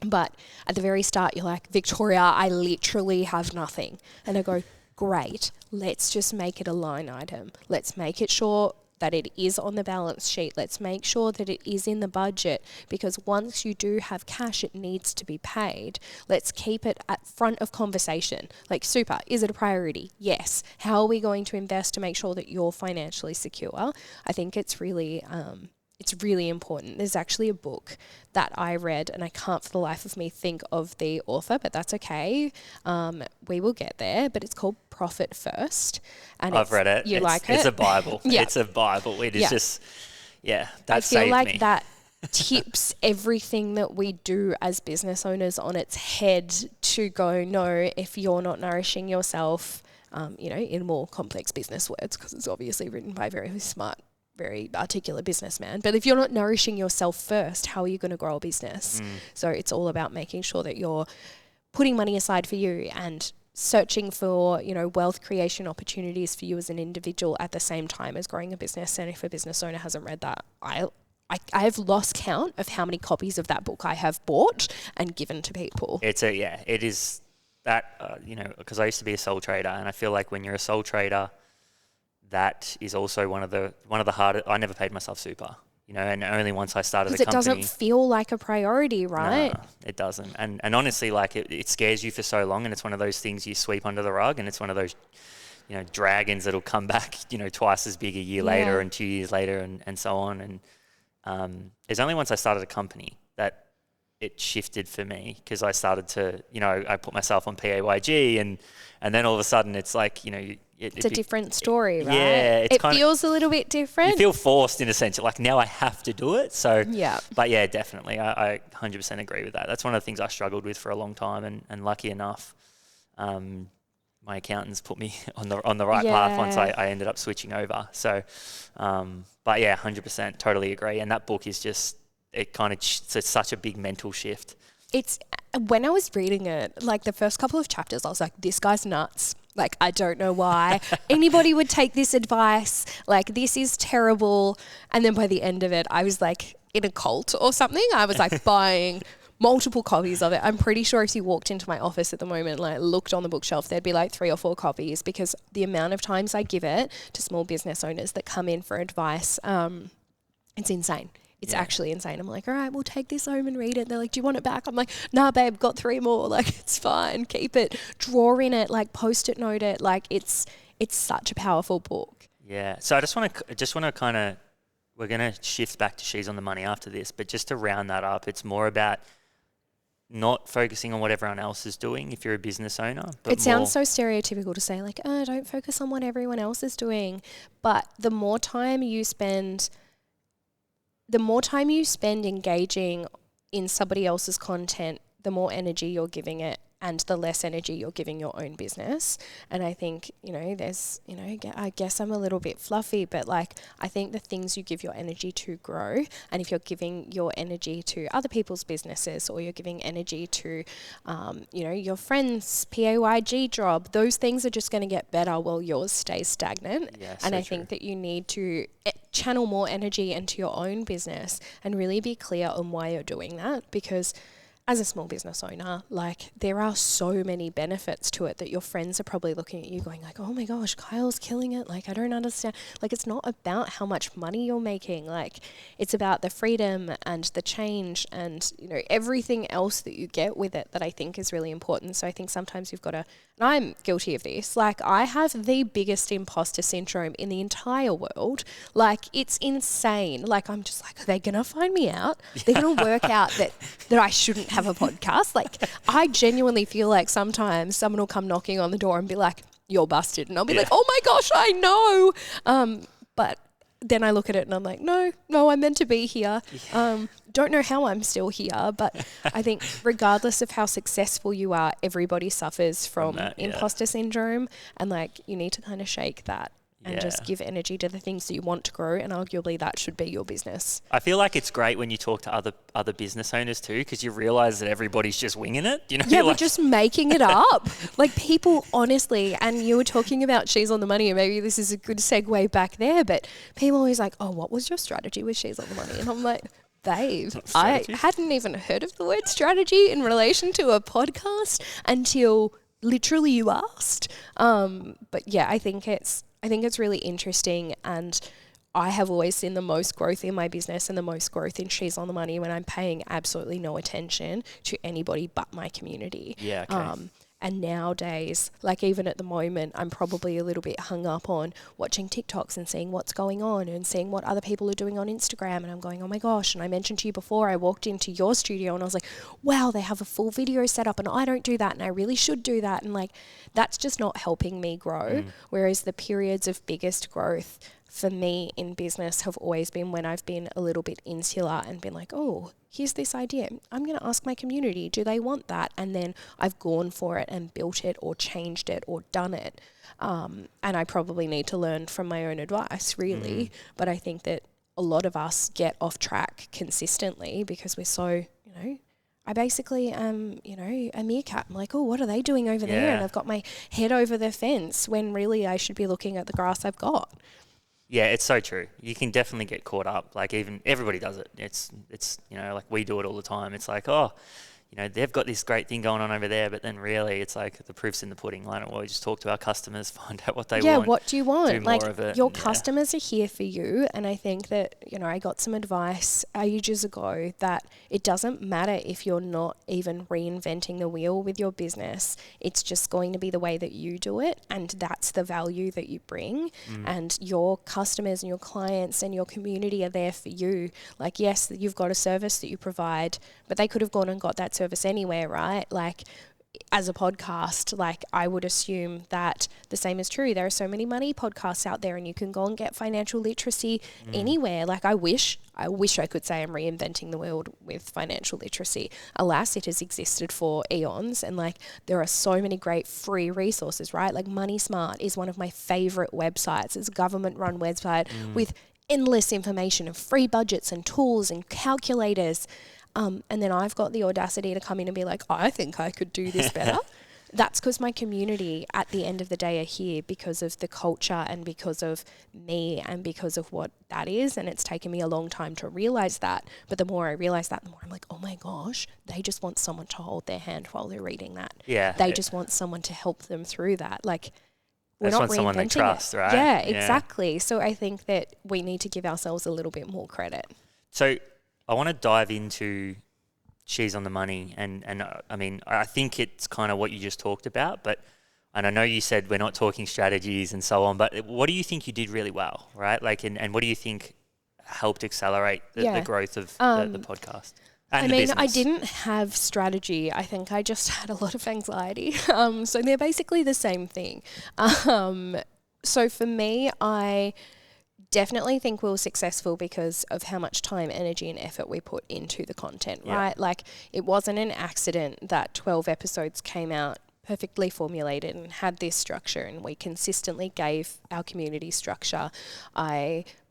S2: But at the very start, you're like, Victoria, I literally have nothing. And I go, great, let's just make it a line item. Let's make it sure that it is on the balance sheet. Let's make sure that it is in the budget, because once you do have cash, it needs to be paid. Let's keep it at front of conversation. Like, super, is it a priority? Yes. How are we going to invest to make sure that you're financially secure? I think it's really important. There's actually a book that I read, and I can't for the life of me think of the author, but that's okay. We will get there, but it's called Profit First. And
S1: I've read it.
S2: Like it?
S1: It's a Bible.
S2: Yeah.
S1: It's a Bible. It is just, that
S2: I feel
S1: saved
S2: like
S1: me.
S2: that tips everything that we do as business owners on its head to go, no, if you're not nourishing yourself, in more complex business words, because it's obviously written by a very smart, very articulate businessman. But if you're not nourishing yourself first, how are you going to grow a business? So it's all about making sure that you're putting money aside for you and searching for, wealth creation opportunities for you as an individual at the same time as growing a business. And if a business owner hasn't read that, I've lost count of how many copies of that book I have bought and given to people.
S1: It is that, because I used to be a sole trader, and I feel like when you're a sole trader, that is also one of the hardest. I never paid myself super, and only once I started a company.
S2: Because it doesn't feel like a priority, right?
S1: No, it doesn't. And honestly, like it scares you for so long, and it's one of ththose things you sweep under the rug, and it's one of those, dragons that'll come back, twice as big a year later and 2 years later and so on. And it's only once I started a company that it shifted for me, because I started to, I put myself on PAYG, and then all of a sudden it's like,
S2: it's a different story, right?
S1: Yeah,
S2: it feels a little bit different.
S1: You feel forced in a sense. Like, now I have to do it. So
S2: yeah.
S1: But yeah, definitely, I 100% agree with that. That's one of the things I struggled with for a long time, and lucky enough, my accountants put me on the right path once I ended up switching over. So, but yeah, 100%, totally agree. And that book is just, it's such a big mental shift.
S2: It's, when I was reading it, like the first couple of chapters, I was like, this guy's nuts. Like, I don't know why anybody would take this advice. Like, this is terrible. And then by the end of it, I was like in a cult or something. I was like buying multiple copies of it. I'm pretty sure if you walked into my office at the moment, like looked on the bookshelf, there'd be like 3 or 4 copies, because the amount of times I give it to small business owners that come in for advice, it's insane. It's actually insane. I'm like, all right, we'll take this home and read it. They're like, do you want it back? I'm like, nah, babe, got 3 more. Like, it's fine. Keep it. Draw in it. Like, post-it note it. Like, it's such a powerful book.
S1: Yeah. So I just want to kind of, we're going to shift back to She's on the Money after this, but just to round that up, it's more about not focusing on what everyone else is doing if you're a business owner. But
S2: it sounds so stereotypical to say, like, oh, don't focus on what everyone else is doing. But the more time you spend engaging in somebody else's content, the more energy you're giving it, and the less energy you're giving your own business. And I think, there's, I guess I'm a little bit fluffy, but like, I think the things you give your energy to grow. And if you're giving your energy to other people's businesses, or you're giving energy to, your friend's PAYG job, those things are just going to get better while yours stays stagnant.
S1: Yeah,
S2: and I think that you need to channel more energy into your own business and really be clear on why you're doing that, because as a small business owner, like, there are so many benefits to it that your friends are probably looking at you going like, oh my gosh, Kyle's killing it. Like, I don't understand. Like, it's not about how much money you're making. Like, it's about the freedom and the change and, everything else that you get with it that I think is really important. So I think sometimes you've got to, and I'm guilty of this, like, I have the biggest imposter syndrome in the entire world. Like, it's insane. Like, I'm just like, are they going to find me out? They're going to work out that I shouldn't have a podcast. Like, I genuinely feel like sometimes someone will come knocking on the door and be like, you're busted. And I'll be like, oh my gosh, I know. But then I look at it and I'm like, no, I'm meant to be here. Don't know how I'm still here, but I think regardless of how successful you are, everybody suffers from imposter syndrome, and like, you need to kind of shake that and just give energy to the things that you want to grow, and arguably that should be your business.
S1: I feel like it's great when you talk to other business owners too, because you realise that everybody's just winging it.
S2: Yeah, we're just making it up. Like, people, honestly, and you were talking about She's on the Money, and maybe this is a good segue back there, but people always like, oh, what was your strategy with She's on the Money? And I'm like, babe, I hadn't even heard of the word strategy in relation to a podcast until literally you asked. But yeah, I think it's really interesting, and I have always seen the most growth in my business and the most growth in She's on the Money when I'm paying absolutely no attention to anybody but my community.
S1: Yeah, okay.
S2: And nowadays, like, even at the moment, I'm probably a little bit hung up on watching TikToks and seeing what's going on and seeing what other people are doing on Instagram. And I'm going, oh my gosh. And I mentioned to you before, I walked into your studio and I was like, wow, they have a full video set up and I don't do that. And I really should do that. And like, that's just not helping me grow. Whereas the periods of biggest growth for me in business have always been when I've been a little bit insular and been like, oh, here's this idea. I'm going to ask my community, do they want that? And then I've gone for it and built it or changed it or done it. And I probably need to learn from my own advice, really. But I think that a lot of us get off track consistently because we're so, I basically am, a meerkat. I'm like, oh, what are they doing over there? And I've got my head over the fence when really I should be looking at the grass I've got.
S1: Yeah, it's so true. You can definitely get caught up. Like, even everybody does it. It's like we do it all the time. It's like, oh, you know, they've got this great thing going on over there, but then really it's like the proof's in the pudding. Like, well, we just talk to our customers, find out what they want.
S2: Yeah, what do you want?
S1: Do more of it.
S2: Your customers are here for you. And I think that, you know, I got some advice ages ago that it doesn't matter if you're not even reinventing the wheel with your business. It's just going to be the way that you do it. And that's the value that you bring. And your customers and your clients and your community are there for you. Like, yes, you've got a service that you provide, but they could have gone and got that service anywhere, right? Like, as a podcast, like, I would assume that the same is true. There are so many money podcasts out there, and you can go and get financial literacy anywhere. Like, I wish I could say I'm reinventing the world with financial literacy. Alas, it has existed for eons, and like, there are so many great free resources, right? Like, Money Smart is one of my favorite websites. It's a government-run website with endless information and free budgets and tools and calculators. And then I've got the audacity to come in and be like, I think I could do this better. That's because my community at the end of the day are here because of the culture and because of me and because of what that is. And it's taken me a long time to realize that. But the more I realize that, the more I'm like, oh my gosh, they just want someone to hold their hand while they're reading that.
S1: Yeah.
S2: They just want someone to help them through that. Like, we're
S1: They just
S2: not
S1: want someone they
S2: reinventing
S1: trust,
S2: it.
S1: right?
S2: Yeah,
S1: Yeah.
S2: exactly. So I think that we need to give ourselves a little bit more credit.
S1: So I want to dive into She's on the Money, and I mean, I think it's kind of what you just talked about, and I know you said we're not talking strategies and so on, but what do you think you did really well, right? Like, and what do you think helped accelerate the growth of the podcast? And the business?
S2: I didn't have strategy. I think I just had a lot of anxiety. So they're basically the same thing. So for me, I definitely think we were successful because of how much time, energy and effort we put into the content, right? Like, it wasn't an accident that 12 episodes came out perfectly formulated and had this structure, and we consistently gave our community structure.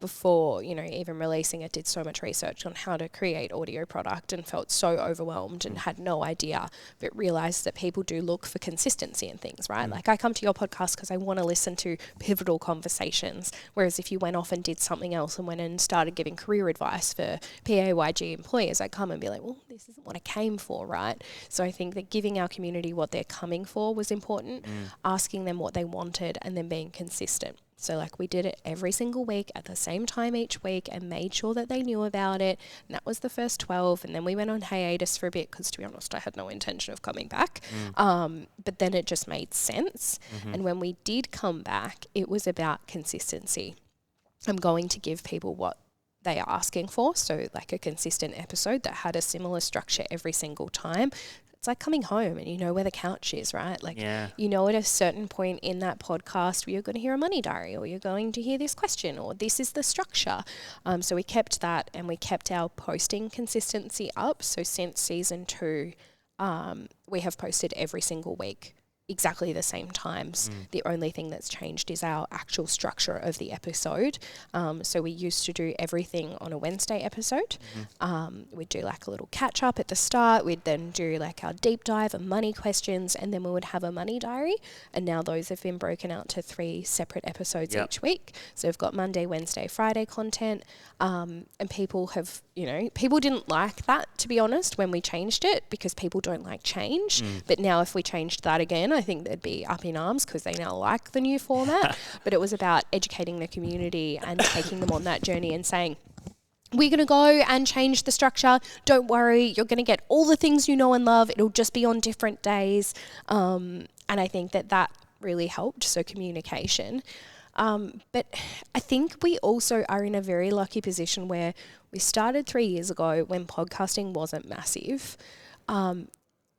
S2: Before, you know, even releasing it, did so much research on how to create audio product and felt so overwhelmed and had no idea, but realized that people do look for consistency in things, right? Like, I come to your podcast because I want to listen to pivotal conversations, whereas if you went off and did something else and went and started giving career advice for PAYG employers, I come and be like, well, this isn't what I came for, right? So I think that giving our community what they're coming for was important, asking them what they wanted, and then being consistent. So like, we did it every single week at the same time each week and made sure that they knew about it. And that was the first 12. And then we went on hiatus for a bit because, to be honest, I had no intention of coming back. But then it just made sense. And when we did come back, it was about consistency. I'm going to give people what they are asking for. So like a consistent episode that had a similar structure every single time. It's like coming home and you know where the couch is, right? Like, you know, at a certain point in that podcast, you're going to hear a money diary, or you're going to hear this question, or this is the structure. So we kept that, and we kept our posting consistency up. So since season 2, we have posted every single week, exactly the same times. The only thing that's changed is our actual structure of the episode. So we used to do everything on a Wednesday episode. We'd do like a little catch up at the start. We'd then do like our deep dive and money questions, and then we would have a money diary. And now those have been broken out to 3 separate episodes each week. So we've got Monday, Wednesday, Friday content. And people have, you know, people didn't like that, to be honest, when we changed it, because people don't like change. But now if we changed that again, I think they'd be up in arms because they now like the new format. But it was about educating the community and taking them on that journey and saying, we're going to go and change the structure. Don't worry. You're going to get all the things you know and love. It'll just be on different days. And I think that that really helped. So communication. But I think we also are in a very lucky position where we started 3 years ago when podcasting wasn't massive.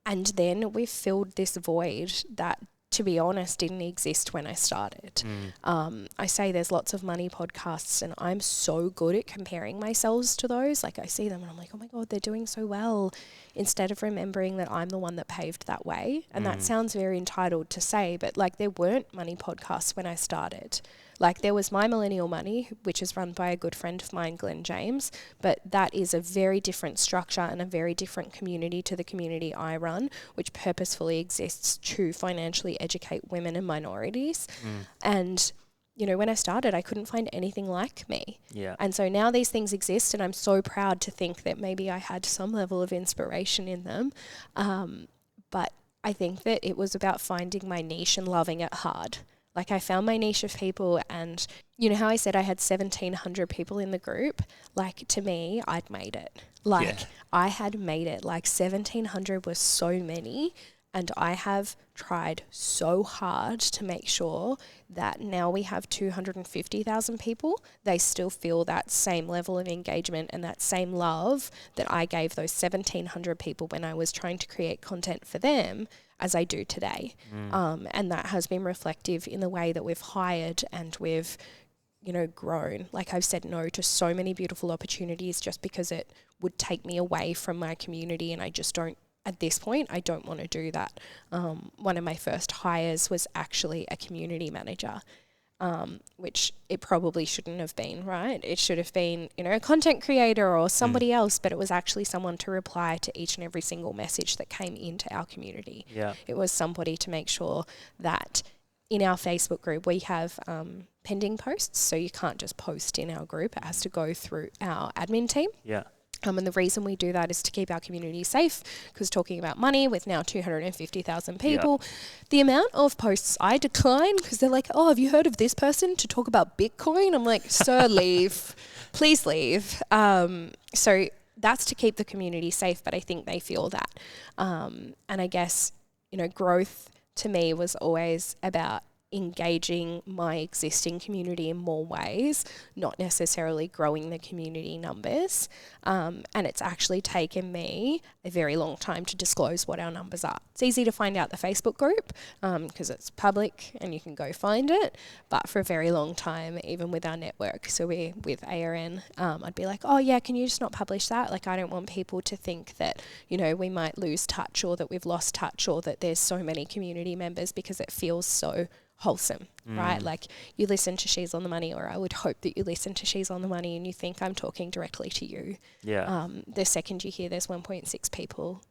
S2: And then we filled this void that, to be honest, didn't exist when I started. I say there's lots of money podcasts, and I'm so good at comparing myself to those. Like, I see them and I'm like, oh my God, they're doing so well, instead of remembering that I'm the one that paved that way. And that sounds very entitled to say, but like, there weren't money podcasts when I started. Like, there was My Millennial Money, which is run by a good friend of mine, Glenn James, but that is a very different structure and a very different community to the community I run, which purposefully exists to financially educate women and minorities. And when I started, I couldn't find anything like me.
S1: Yeah.
S2: And so now these things exist, and I'm so proud to think that maybe I had some level of inspiration in them. But I think that it was about finding my niche and loving it hard. Like, I found my niche of people, and you know how I said I had 1,700 people in the group? Like, to me, I'd made it. Like, I had made it. Like, 1,700 was so many, and I have tried so hard to make sure that now we have 250,000 people, they still feel that same level of engagement and that same love that I gave those 1,700 people when I was trying to create content for them as I do today. And that has been reflective in the way that we've hired and we've, grown. Like, I've said no to so many beautiful opportunities just because it would take me away from my community, and I just don't, at this point, I don't want to do that. One of my first hires was actually a community manager, which it probably shouldn't have been, right? It should have been, a content creator or somebody else, but it was actually someone to reply to each and every single message that came into our community.
S1: Yeah.
S2: It was somebody to make sure that in our Facebook group, we have pending posts, so you can't just post in our group. It has to go through our admin team.
S1: Yeah.
S2: And the reason we do that is to keep our community safe, because talking about money with now 250,000 people, the amount of posts I decline because they're like, oh, have you heard of this person to talk about Bitcoin? I'm like, sir, leave. Please leave. So that's to keep the community safe, but I think they feel that. And I guess, growth to me was always about engaging my existing community in more ways, not necessarily growing the community numbers. And it's actually taken me a very long time to disclose what our numbers are. It's easy to find out the Facebook group because it's public and you can go find it. But for a very long time, even with our network, so we with ARN, I'd be like, oh yeah, can you just not publish that? Like, I don't want people to think that, we might lose touch or that we've lost touch or that there's so many community members, because it feels so wholesome, right? Like, you listen to She's on the Money, or I would hope that you listen to She's on the Money and you think I'm talking directly to you.
S1: Yeah.
S2: The second you hear there's 1.6 people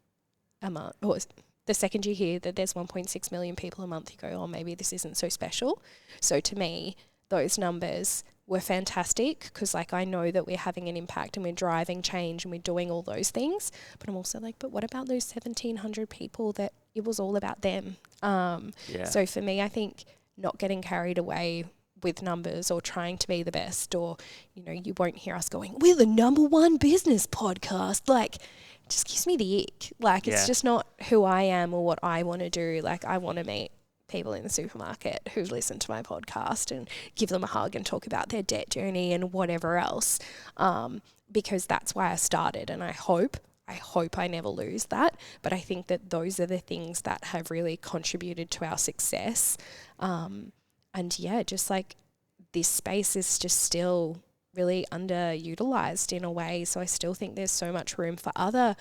S2: a month, or the second you hear that there's 1.6 million people a month, you go, oh, maybe this isn't so special. So to me, those numbers were fantastic because, like, I know that we're having an impact and we're driving change and we're doing all those things. But I'm also like, but what about those 1,700 people that it was all about them? So for me, I think not getting carried away with numbers or trying to be the best, or, you won't hear us going, we're the #1 business podcast. Like, it just gives me the ick. Like, it's just not who I am or what I want to do. Like, I want to meet people in the supermarket who've listened to my podcast and give them a hug and talk about their debt journey and whatever else, because that's why I started. And I hope I never lose that. But I think that those are the things that have really contributed to our success. And yeah, just like, this space is just still really underutilized in a way. So I still think there's so much room for other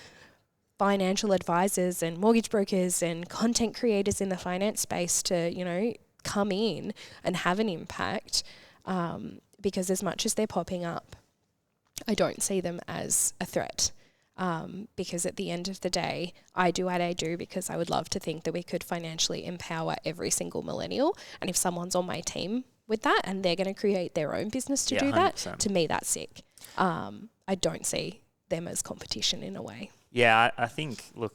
S2: financial advisors and mortgage brokers and content creators in the finance space to, come in and have an impact. Because as much as they're popping up, I don't see them as a threat. Because at the end of the day, I do what I do because I would love to think that we could financially empower every single millennial. And if someone's on my team with that and they're going to create their own business to do 100%. That, to me, that's sick. I don't see them as competition in a way.
S1: Yeah, I think, look,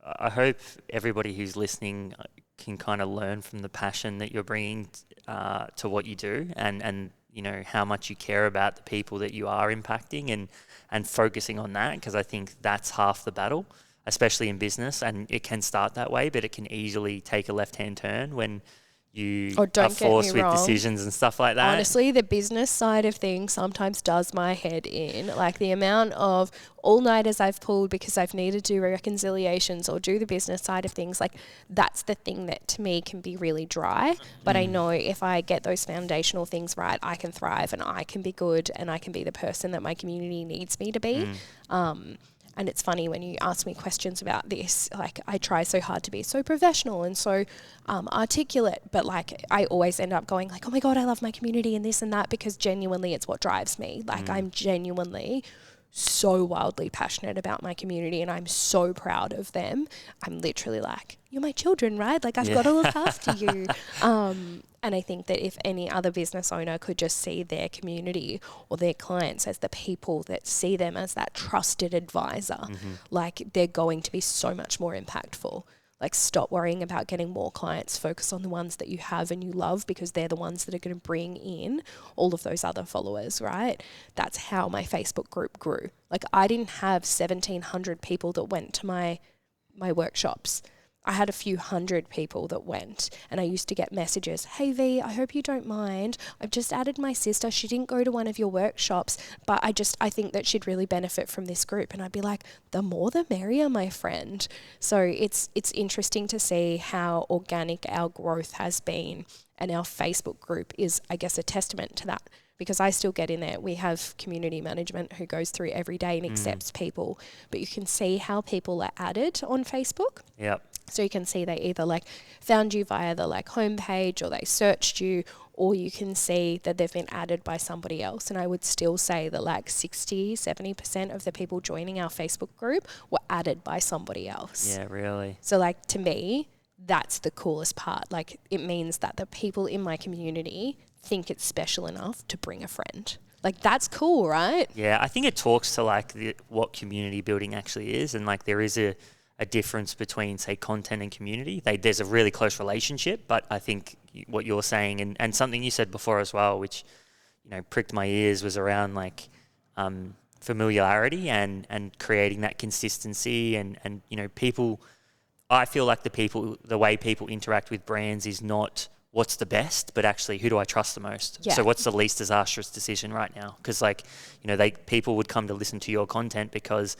S1: I hope everybody who's listening can kind of learn from the passion that you're bringing to what you do, and how much you care about the people that you are impacting, and focusing on that, because I think that's half the battle, especially in business. And it can start that way, but it can easily take a left-hand turn when you are forced with decisions and stuff like that.
S2: Honestly, the business side of things sometimes does my head in. Like, the amount of all-nighters I've pulled because I've needed to do reconciliations or do the business side of things, like, that's the thing that to me can be really dry. But I know if I get those foundational things right, I can thrive and I can be good and I can be the person that my community needs me to be. And it's funny when you ask me questions about this, like, I try so hard to be so professional and so articulate, but like, I always end up going like, oh my God, I love my community and this and that, because genuinely it's what drives me. Like, I'm genuinely so wildly passionate about my community and I'm so proud of them. I'm literally like, you're my children, right? Like, I've got to look after you. And I think that if any other business owner could just see their community or their clients as the people that see them as that trusted advisor, like they're going to be so much more impactful. Like, stop worrying about getting more clients, focus on the ones that you have and you love, because they're the ones that are going to bring in all of those other followers, right? That's how my Facebook group grew. Like, I didn't have 1,700 people that went to my workshops. I had a few hundred people that went, and I used to get messages, "Hey V, I hope you don't mind. I've just added my sister. She didn't go to one of your workshops, but I think that she'd really benefit from this group." And I'd be like, the more the merrier, my friend. So it's interesting to see how organic our growth has been, and our Facebook group is, I guess, a testament to that. Because I still get in there. We have community management who goes through every day and accepts people, but you can see how people are added on Facebook.
S1: Yep.
S2: So you can see they either like found you via the like homepage, or they searched you, or you can see that they've been added by somebody else. And I would still say that like 60-70% of the people joining our Facebook group were added by somebody else.
S1: Yeah, really.
S2: So like, to me, that's the coolest part. Like, it means that the people in my community think it's special enough to bring a friend. Like, that's cool, right?
S1: Yeah, I think it talks to like what community building actually is, and like there is a difference between, say, content and community. There's a really close relationship, but I think what you're saying, and something you said before as well, which, you know, pricked my ears, was around like familiarity and creating that consistency and you know, people. I feel like the way people interact with brands is not what's the best, but actually who do I trust the most?
S2: Yeah.
S1: So what's the least disastrous decision right now? Because like, you know, people would come to listen to your content because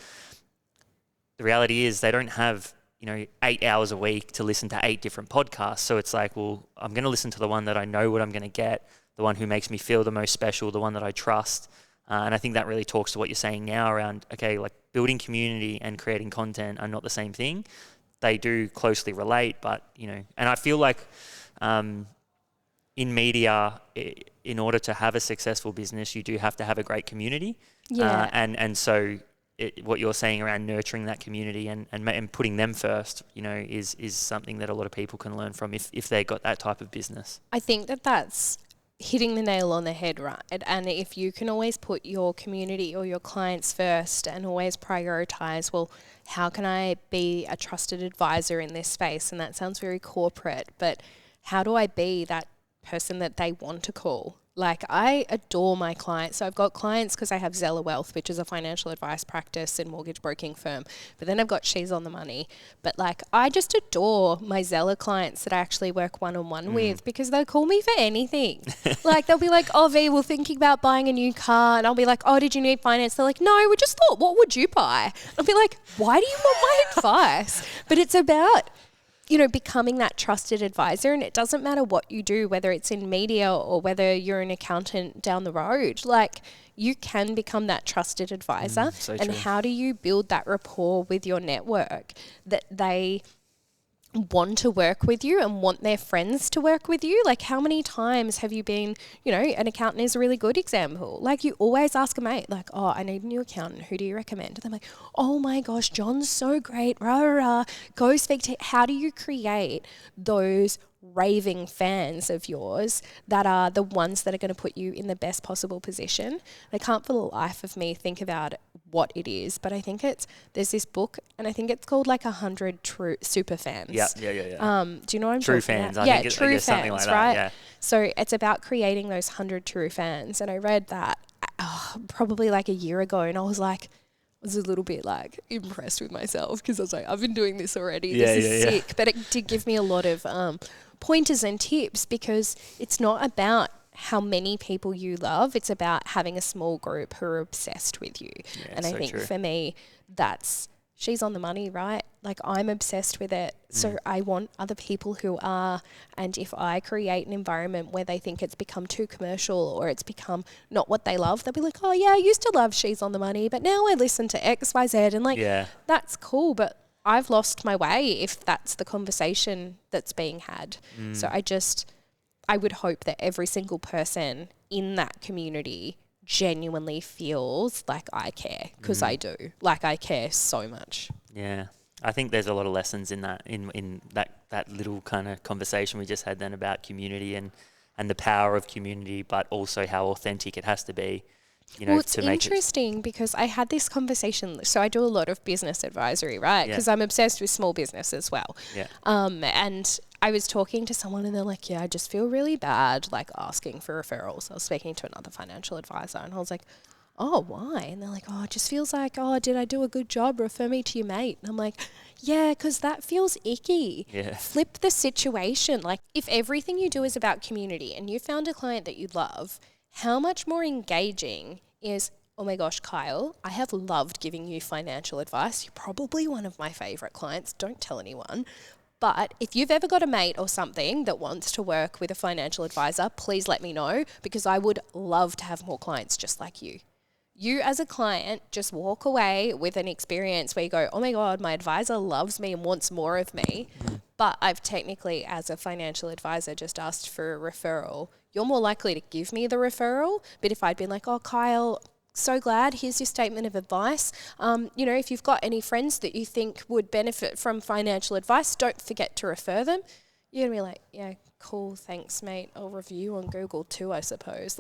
S1: the reality is they don't have, you know, 8 hours a week to listen to 8 different podcasts. So it's like, well, I'm going to listen to the one that I know what I'm going to get, the one who makes me feel the most special, the one that I trust. And I think that really talks to what you're saying now around, okay, like building community and creating content are not the same thing. They do closely relate, but, you know, and I feel like in media, in order to have a successful business, you do have to have a great community.
S2: Yeah.
S1: And so what you're saying around nurturing that community and putting them first, you know, is something that a lot of people can learn from if they got that type of business.
S2: I think that that's hitting the nail on the head, right? And if you can always put your community or your clients first and always prioritize, well, how can I be a trusted advisor in this space? And that sounds very corporate, but how do I be that person that they want to call? Like, I adore my clients. So I've got clients because I have Zeller Wealth, which is a financial advice practice and mortgage broking firm. But then I've got She's on the Money. But like, I just adore my Zeller clients that I actually work one-on-one with, because they call me for anything. Like, they'll be like, "Oh, V, we're thinking about buying a new car." And I'll be like, "Oh, did you need finance?" They're like, "No, we just thought, what would you buy?" I'll be like, "Why do you want my advice?" But it's about, you know, becoming that trusted advisor. And it doesn't matter what you do, whether it's in media or whether you're an accountant down the road, like, you can become that trusted advisor.
S1: So
S2: and
S1: true.
S2: how do you build that rapport with your network that they want to work with you and want their friends to work with you? Like, how many times have you been, you know, an accountant is a really good example. Like, you always ask a mate, like, "Oh, I need a new accountant. Who do you recommend?" And they're like, "Oh my gosh, John's so great. Rah, rah, rah. Go speak to." How do you create those raving fans of yours that are the ones that are going to put you in the best possible position? I can't for the life of me think about what it is, but I think there's this book, and I think it's called like 100 True Super Fans.
S1: Yeah.
S2: Do you know what I'm
S1: True
S2: talking
S1: fans.
S2: about?
S1: I think
S2: True
S1: guess
S2: fans,
S1: something like that,
S2: right?
S1: yeah.
S2: So it's about creating those 100 true fans, and I read that probably like a year ago, and I was like, was a little bit like impressed with myself, because I was like, I've been doing this already. This is sick. But it did give me a lot of pointers and tips, because it's not about how many people you love, it's about having a small group who are obsessed with you.
S1: Yeah,
S2: and I
S1: so
S2: think
S1: true.
S2: for me, that's She's on the Money, right? Like, I'm obsessed with it. So I want other people who are, and if I create an environment where they think it's become too commercial or it's become not what they love, they'll be like, "Oh yeah, I used to love She's on the Money, but now I listen to XYZ." And like, that's cool, but I've lost my way if that's the conversation that's being had. So I would hope that every single person in that community genuinely feels like I care, because I do. Like, I care so much.
S1: Yeah. I think there's a lot of lessons in that, in that little kind of conversation we just had then about community. And the power of community, but also how authentic it has to be.
S2: Well, it's interesting because I had this conversation. So I do a lot of business advisory, right? Because I'm obsessed with small business as well.
S1: Yeah.
S2: And I was talking to someone and they're like, yeah, I just feel really bad like asking for referrals. I was speaking to another financial advisor and I was like, oh, why? And they're like, oh, it just feels like, oh, did I do a good job? Refer me to your mate. And I'm like, yeah, because that feels icky.
S1: Yeah.
S2: Flip the situation. Like if everything you do is about community and you found a client that you love, how much more engaging is, oh my gosh, Kyle, I have loved giving you financial advice. You're probably one of my favorite clients. Don't tell anyone. But if you've ever got a mate or something that wants to work with a financial advisor, please let me know because I would love to have more clients just like you. You as a client just walk away with an experience where you go, oh my God, my advisor loves me and wants more of me. But I've technically, as a financial advisor, just asked for a referral. You're more likely to give me the referral. But if I'd been like, oh, Kyle, so glad, here's your statement of advice. If you've got any friends that you think would benefit from financial advice, don't forget to refer them. You're going to be like, yeah, cool, thanks, mate. I'll review on Google too, I suppose.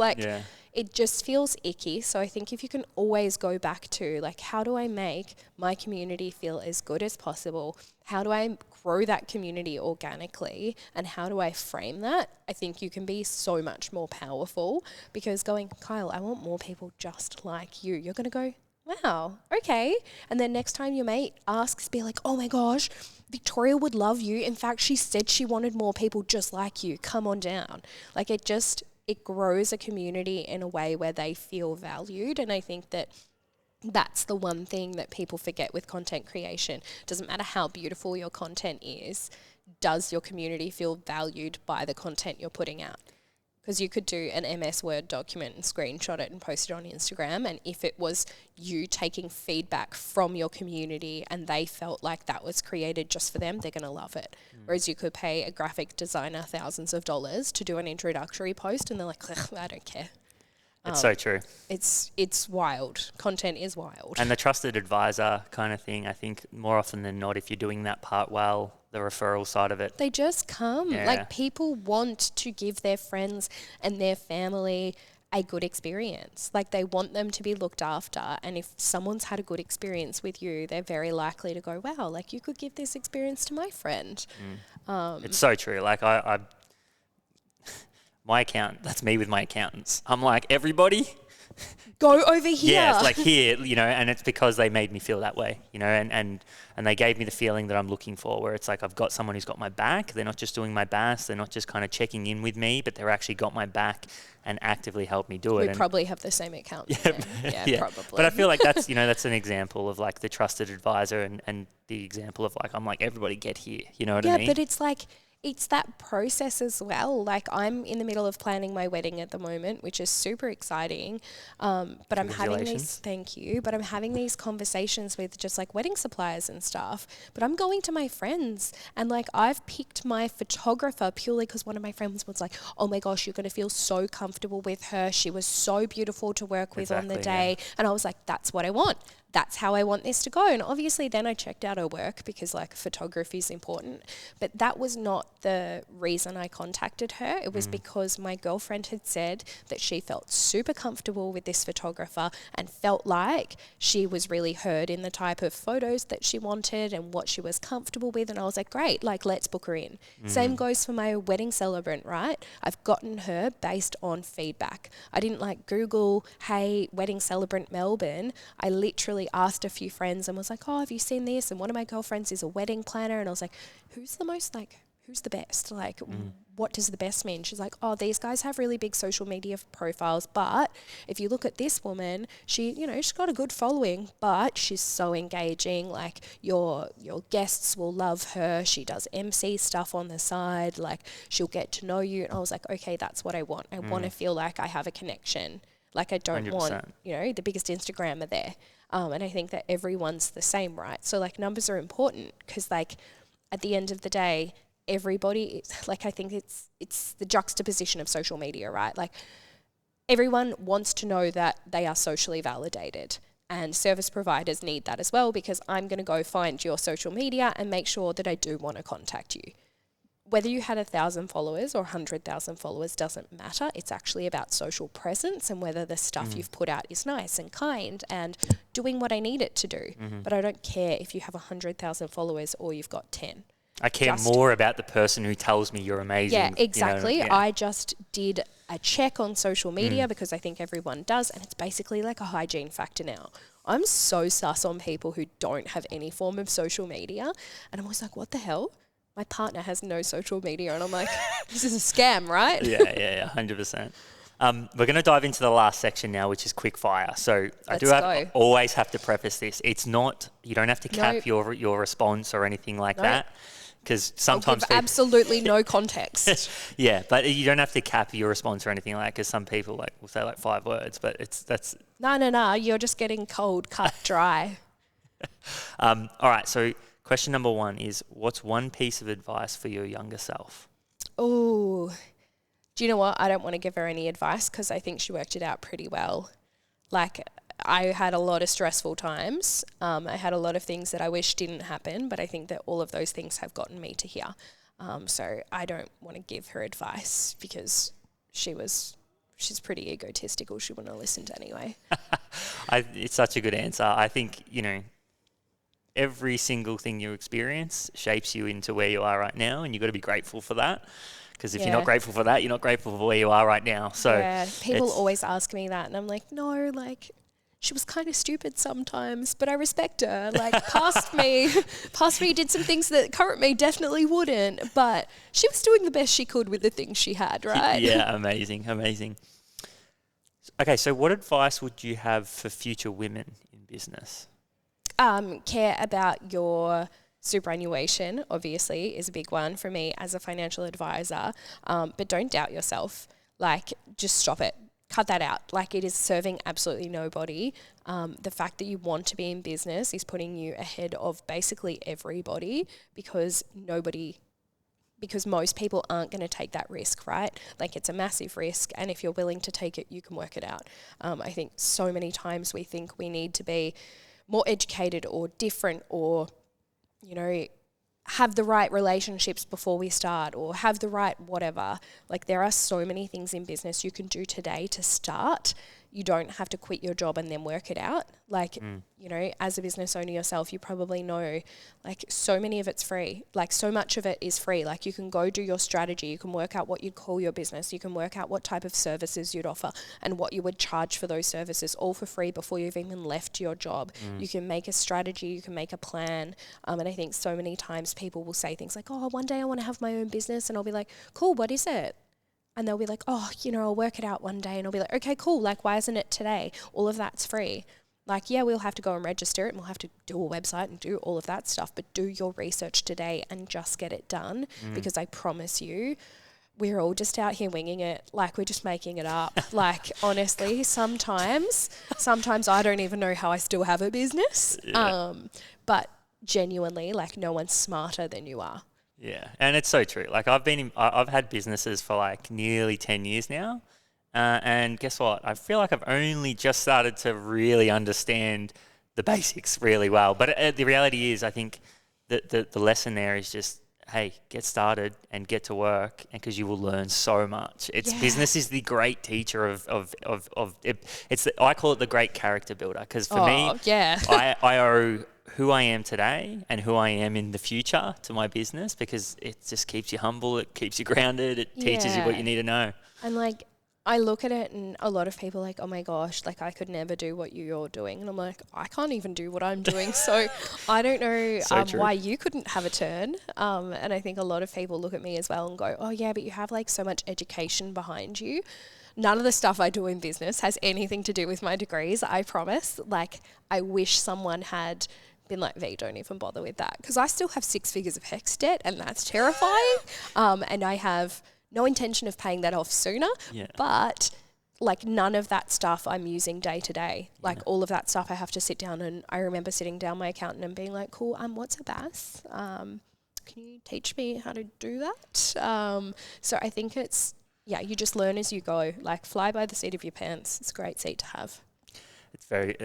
S2: It just feels icky. So I think if you can always go back to, like, how do I make my community feel as good as possible? How do I grow that community organically? And how do I frame that? I think you can be so much more powerful because going, Kyle, I want more people just like you. You're going to go, wow, okay. And then next time your mate asks, be like, oh my gosh, Victoria would love you. In fact, she said she wanted more people just like you. Come on down. Like it grows a community in a way where they feel valued. And I think that that's the one thing that people forget with content creation. Doesn't matter how beautiful your content is, does your community feel valued by the content you're putting out? Because you could do an MS Word document and screenshot it and post it on Instagram. And if it was you taking feedback from your community and they felt like that was created just for them, they're going to love it. Whereas you could pay a graphic designer thousands of dollars to do an introductory post and they're like, I don't care.
S1: It's so true.
S2: It's wild. Content is wild.
S1: And the trusted advisor kind of thing, I think more often than not, if you're doing that part well, the referral side of it.
S2: They just come.
S1: Yeah.
S2: Like people want to give their friends and their family a good experience. Like they want them to be looked after. And if someone's had a good experience with you, they're very likely to go, wow, like you could give this experience to my friend.
S1: It's so true. Like I my accountant, that's me with my accountants. I'm like, everybody
S2: go over here.
S1: Yeah, it's like here, and it's because they made me feel that way, and they gave me the feeling that I'm looking for, where it's like I've got someone who's got my back. They're not just doing my best. They're not just kind of checking in with me, but they're actually got my back and actively help me do it.
S2: We probably have the same account. Yeah, probably.
S1: But I feel like that's, that's an example of like the trusted advisor and the example of like, I'm like, everybody get here. You know what I mean?
S2: Yeah, but it's like, it's that process as well. Like I'm in the middle of planning my wedding at the moment, which is super exciting. But I'm having these conversations with just like wedding suppliers and stuff. But I'm going to my friends and like I've picked my photographer purely because one of my friends was like, oh my gosh, you're going to feel so comfortable with her. She was so beautiful to work with on the day. Yeah. And I was like, that's what I want. That's how I want this to go. And obviously then I checked out her work because like photography is important. But that was not the reason I contacted her. It was because my girlfriend had said that she felt super comfortable with this photographer and felt like she was really heard in the type of photos that she wanted and what she was comfortable with. And I was like, great, like let's book her in. Same goes for my wedding celebrant, right? I've gotten her based on feedback. I didn't like Google, hey, wedding celebrant Melbourne. I literally asked a few friends and was like, oh, have you seen this? And one of my girlfriends is a wedding planner. And I was like, who's the best? Like, what does the best mean? She's like, oh, these guys have really big social media profiles. But if you look at this woman, she's got a good following, but she's so engaging. Like your guests will love her. She does MC stuff on the side. Like she'll get to know you. And I was like, okay, that's what I want. I want to feel like I have a connection. Like I don't 100%. Want, the biggest Instagrammer there. And I think that everyone's the same, right? So like numbers are important because like at the end of the day, everybody, like I think it's the juxtaposition of social media, right? Like everyone wants to know that they are socially validated. And service providers need that as well because I'm going to go find your social media and make sure that I do want to contact you. whether you had 1,000 followers or 100,000 followers doesn't matter. It's actually about social presence and whether the stuff you've put out is nice and kind and doing what I need it to do. But I don't care if you have 100,000 followers or you've got 10.
S1: I care more about the person who tells me you're amazing.
S2: Yeah, exactly.
S1: You know?
S2: I just did a check on social media because I think everyone does, and it's basically like a hygiene factor now. I'm so sus on people who don't have any form of social media, and I'm always like, what the hell? My partner has no social media, and I'm like, this is a scam, right?
S1: Yeah, 100%. We're going to dive into the last section now, which is quick fire. So I always have to preface this. It's not, you don't have to cap your response or anything like that. Because sometimes
S2: absolutely no context.
S1: Yeah, but you don't have to cap your response or anything like that, because some people will say 5 words, but that's...
S2: No, you're just getting cold, cut, dry.
S1: All right, so question number 1 is, what's one piece of advice for your younger self?
S2: Oh, do you know what? I don't want to give her any advice because I think she worked it out pretty well. Like, I had a lot of stressful times. I had a lot of things that I wish didn't happen, but I think that all of those things have gotten me to here. So I don't want to give her advice because she's pretty egotistical. She wouldn't have listened anyway.
S1: It's such a good answer. I think, every single thing you experience shapes you into where you are right now, and you've got to be grateful for that. Because if you're not grateful for that, you're not grateful for where you are right now. So
S2: people always ask me that, and I'm like, no, she was kind of stupid sometimes, but I respect her. Past me did some things that current me definitely wouldn't, but she was doing the best she could with the things she had, right?
S1: Yeah, amazing. Okay, so what advice would you have for future women in business?
S2: Care about your superannuation, obviously, is a big one for me as a financial advisor, but don't doubt yourself. Just stop it. Cut that out. It is serving absolutely nobody. The fact that you want to be in business is putting you ahead of basically everybody because most people aren't going to take that risk, right? It's a massive risk, and if you're willing to take it, you can work it out. I think so many times we think we need to be more educated or different or, have the right relationships before we start or have the right whatever. There are so many things in business you can do today to start. You don't have to quit your job and then work it out. As a business owner yourself, you probably know, so many of it's free. So much of it is free. You can go do your strategy. You can work out what you'd call your business. You can work out what type of services you'd offer and what you would charge for those services, all for free before you've even left your job. You can make a strategy. You can make a plan. And I think so many times people will say things like, oh, one day I want to have my own business. And I'll be like, cool, what is it? And they'll be like, oh, I'll work it out one day. And I'll be like, okay, cool. Why isn't it today? All of that's free. We'll have to go and register it and we'll have to do a website and do all of that stuff. But do your research today and just get it done because I promise you, we're all just out here winging it. We're just making it up. Honestly, sometimes I don't even know how I still have a business.
S1: Yeah.
S2: But genuinely, no one's smarter than you are.
S1: Yeah, and it's so true. I've had businesses for nearly 10 years now, and guess what? I feel like I've only just started to really understand the basics really well. But the reality is, I think that the lesson there is just, hey, get started and get to work, and because you will learn so much. Business is the great teacher of it. I call it the great character builder, because for me, I owe who I am today and who I am in the future to my business, because it just keeps you humble, it keeps you grounded, it teaches you what you need to know. And
S2: I look at it and a lot of people are oh my gosh, I could never do what you're doing. And I'm like, I can't even do what I'm doing. So I don't know why you couldn't have a turn. And I think a lot of people look at me as well and go, oh yeah, but you have so much education behind you. None of the stuff I do in business has anything to do with my degrees, I promise. I wish someone had been like, V, don't even bother with that. Because I still have 6 figures of HEX debt, and that's terrifying. And I have no intention of paying that off sooner. Yeah. But none of that stuff I'm using day to day. All of that stuff I have to sit down, and I remember sitting down my accountant and being like, cool, what's a BAS? Can you teach me how to do that? So I think it's, you just learn as you go. Fly by the seat of your pants. It's a great seat to have.
S1: It's very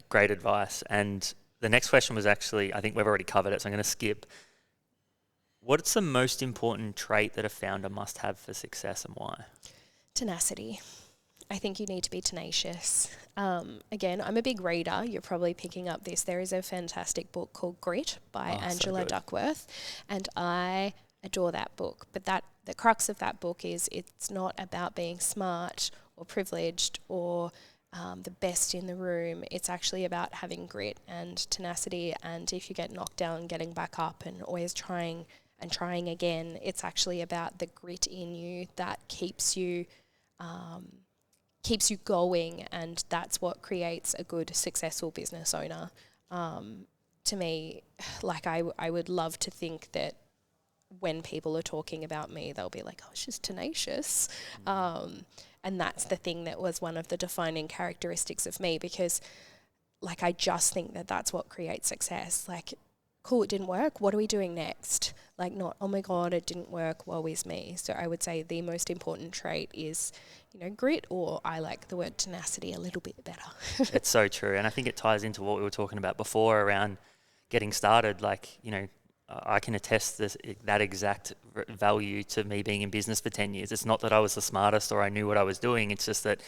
S1: great advice. And the next question was actually, I think we've already covered it, so I'm going to skip. What's the most important trait that a founder must have for success, and why?
S2: Tenacity. I think you need to be tenacious. Again, I'm a big reader. You're probably picking up this. There is a fantastic book called Grit by Angela
S1: good.
S2: Duckworth, and I adore that book. But the crux of that book is it's not about being smart or privileged or the best in the room. It's actually about having grit and tenacity, and if you get knocked down, getting back up and always trying and trying again. It's actually about the grit in you that keeps you going, and that's what creates a good, successful business owner. To me, like I would love to think that when people are talking about me, they'll be like, oh, she's tenacious. And that's the thing that was one of the defining characteristics of me, because like I just think that that's what creates success. Like, cool, it didn't work. What are we doing next? Like, not, oh my God, it didn't work. Woe is me. So I would say the most important trait is, grit, or I like the word tenacity a little bit better.
S1: It's so true. And I think it ties into what we were talking about before around getting started. Like, I can attest that exact value to me being in business for 10 years. It's not that I was the smartest or I knew what I was doing. It's just that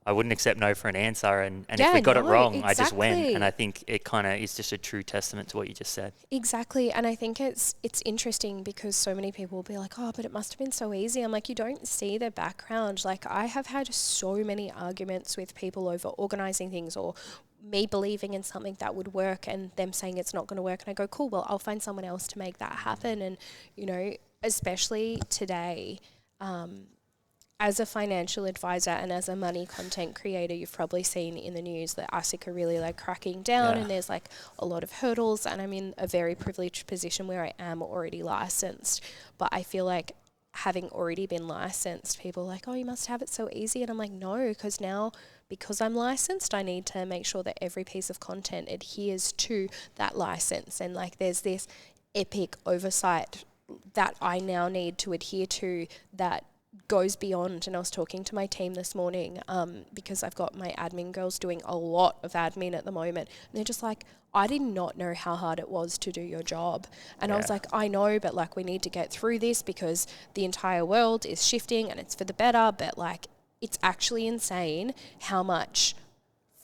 S1: I wouldn't accept no for an answer. And if we got it wrong, I just went. And I think it kind of is just a true testament to what you just said.
S2: Exactly. And I think it's interesting because so many people will be like, oh, but it must have been so easy. I'm like, you don't see their background. Like, I have had so many arguments with people over organizing things, or me believing in something that would work and them saying it's not going to work. And I go, cool, well, I'll find someone else to make that happen. And, especially today, as a financial advisor and as a money content creator, you've probably seen in the news that ASIC are really cracking down, and there's a lot of hurdles, and I'm in a very privileged position where I am already licensed. But I feel like having already been licensed, people are like, oh, you must have it so easy. And I'm like, no, because now, because I'm licensed, I need to make sure that every piece of content adheres to that license. And there's this epic oversight that I now need to adhere to that goes beyond. And I was talking to my team this morning because I've got my admin girls doing a lot of admin at the moment, and they're just like, I did not know how hard it was to do your job. And I was like, I know, but we need to get through this because the entire world is shifting and it's for the better. But it's actually insane how much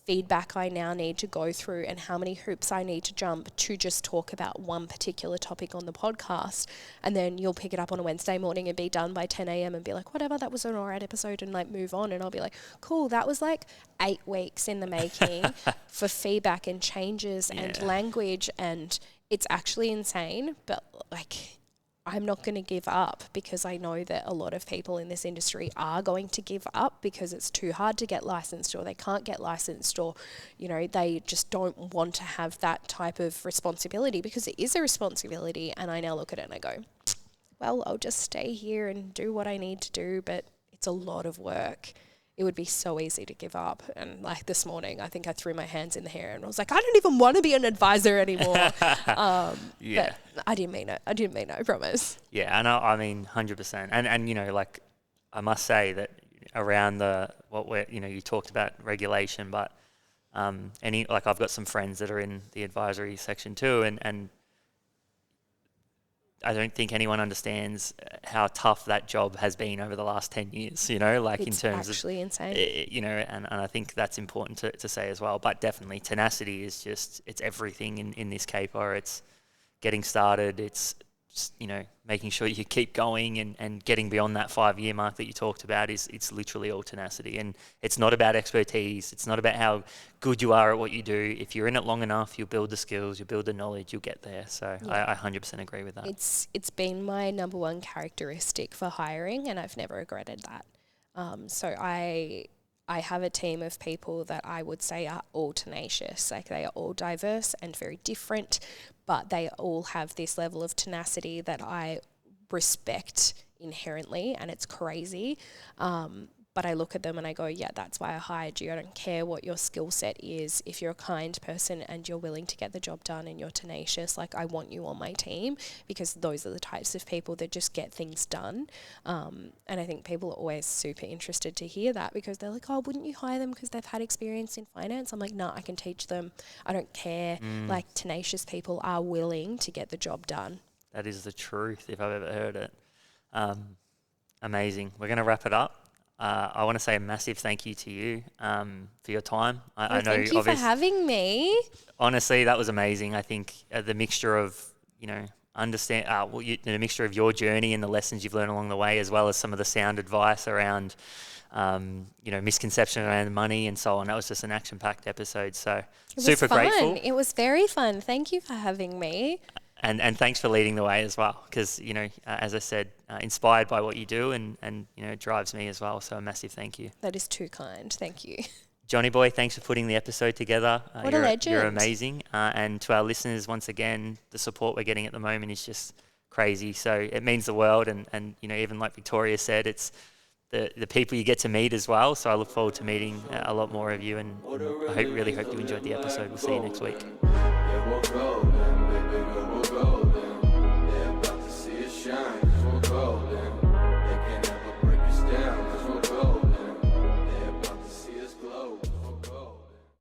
S2: feedback I now need to go through and how many hoops I need to jump to just talk about one particular topic on the podcast. And then you'll pick it up on a Wednesday morning and be done by 10 a.m. and be like, whatever, that was an alright episode, and move on. And I'll be like, cool, that was 8 weeks in the making for feedback and changes and language. And it's actually insane, but I'm not going to give up, because I know that a lot of people in this industry are going to give up because it's too hard to get licensed, or they can't get licensed, or, they just don't want to have that type of responsibility, because it is a responsibility. And I now look at it and I go, well, I'll just stay here and do what I need to do, but it's a lot of work. It would be so easy to give up. And this morning, I think I threw my hands in the air and I was like, I don't even want to be an advisor anymore. But I didn't mean it. I promise.
S1: Yeah, and I mean, 100%. And I must say that around you talked about regulation, but I've got some friends that are in the advisory section too, and I don't think anyone understands how tough that job has been over the last 10 years, it's in terms
S2: actually insane.
S1: And I think that's important to say as well. But definitely tenacity is it's everything in this caper. It's getting started. It's just, making sure you keep going and getting beyond that 5-year mark that you talked about it's literally all tenacity. And it's not about expertise. It's not about how good you are at what you do. If you're in it long enough, you'll build the skills, you'll build the knowledge, you'll get there. So I 100% agree with that.
S2: It's been my number one characteristic for hiring, and I've never regretted that. So I have a team of people that I would say are all tenacious. They are all diverse and very different, but they all have this level of tenacity that I respect inherently, and it's crazy. But I look at them and I go, yeah, that's why I hired you. I don't care what your skill set is. If you're a kind person and you're willing to get the job done and you're tenacious, I want you on my team, because those are the types of people that just get things done. And I think people are always super interested to hear that, because they're like, oh, wouldn't you hire them because they've had experience in finance? I'm like, no, I can teach them. I don't care. Tenacious people are willing to get the job done.
S1: That is the truth if I've ever heard it. Amazing. We're going to wrap it up. I want to say a massive thank you to you for your time. I know,
S2: thank you for having me.
S1: Honestly, that was amazing. I think the mixture of, the mixture of your journey and the lessons you've learned along the way, as well as some of the sound advice around, misconception around money and so on. That was just an action-packed episode. So super grateful.
S2: It was very fun. Thank you for having me.
S1: And thanks for leading the way as well, because, as I said, inspired by what you do and it drives me as well. So a massive thank you.
S2: That is too kind. Thank you.
S1: Johnny boy, thanks for putting the episode together.
S2: What a legend.
S1: You're amazing. And to our listeners, once again, the support we're getting at the moment is just crazy. So it means the world. And even like Victoria said, it's the people you get to meet as well. So I look forward to meeting a lot more of you. And I really hope you enjoyed the episode. We'll see you next week.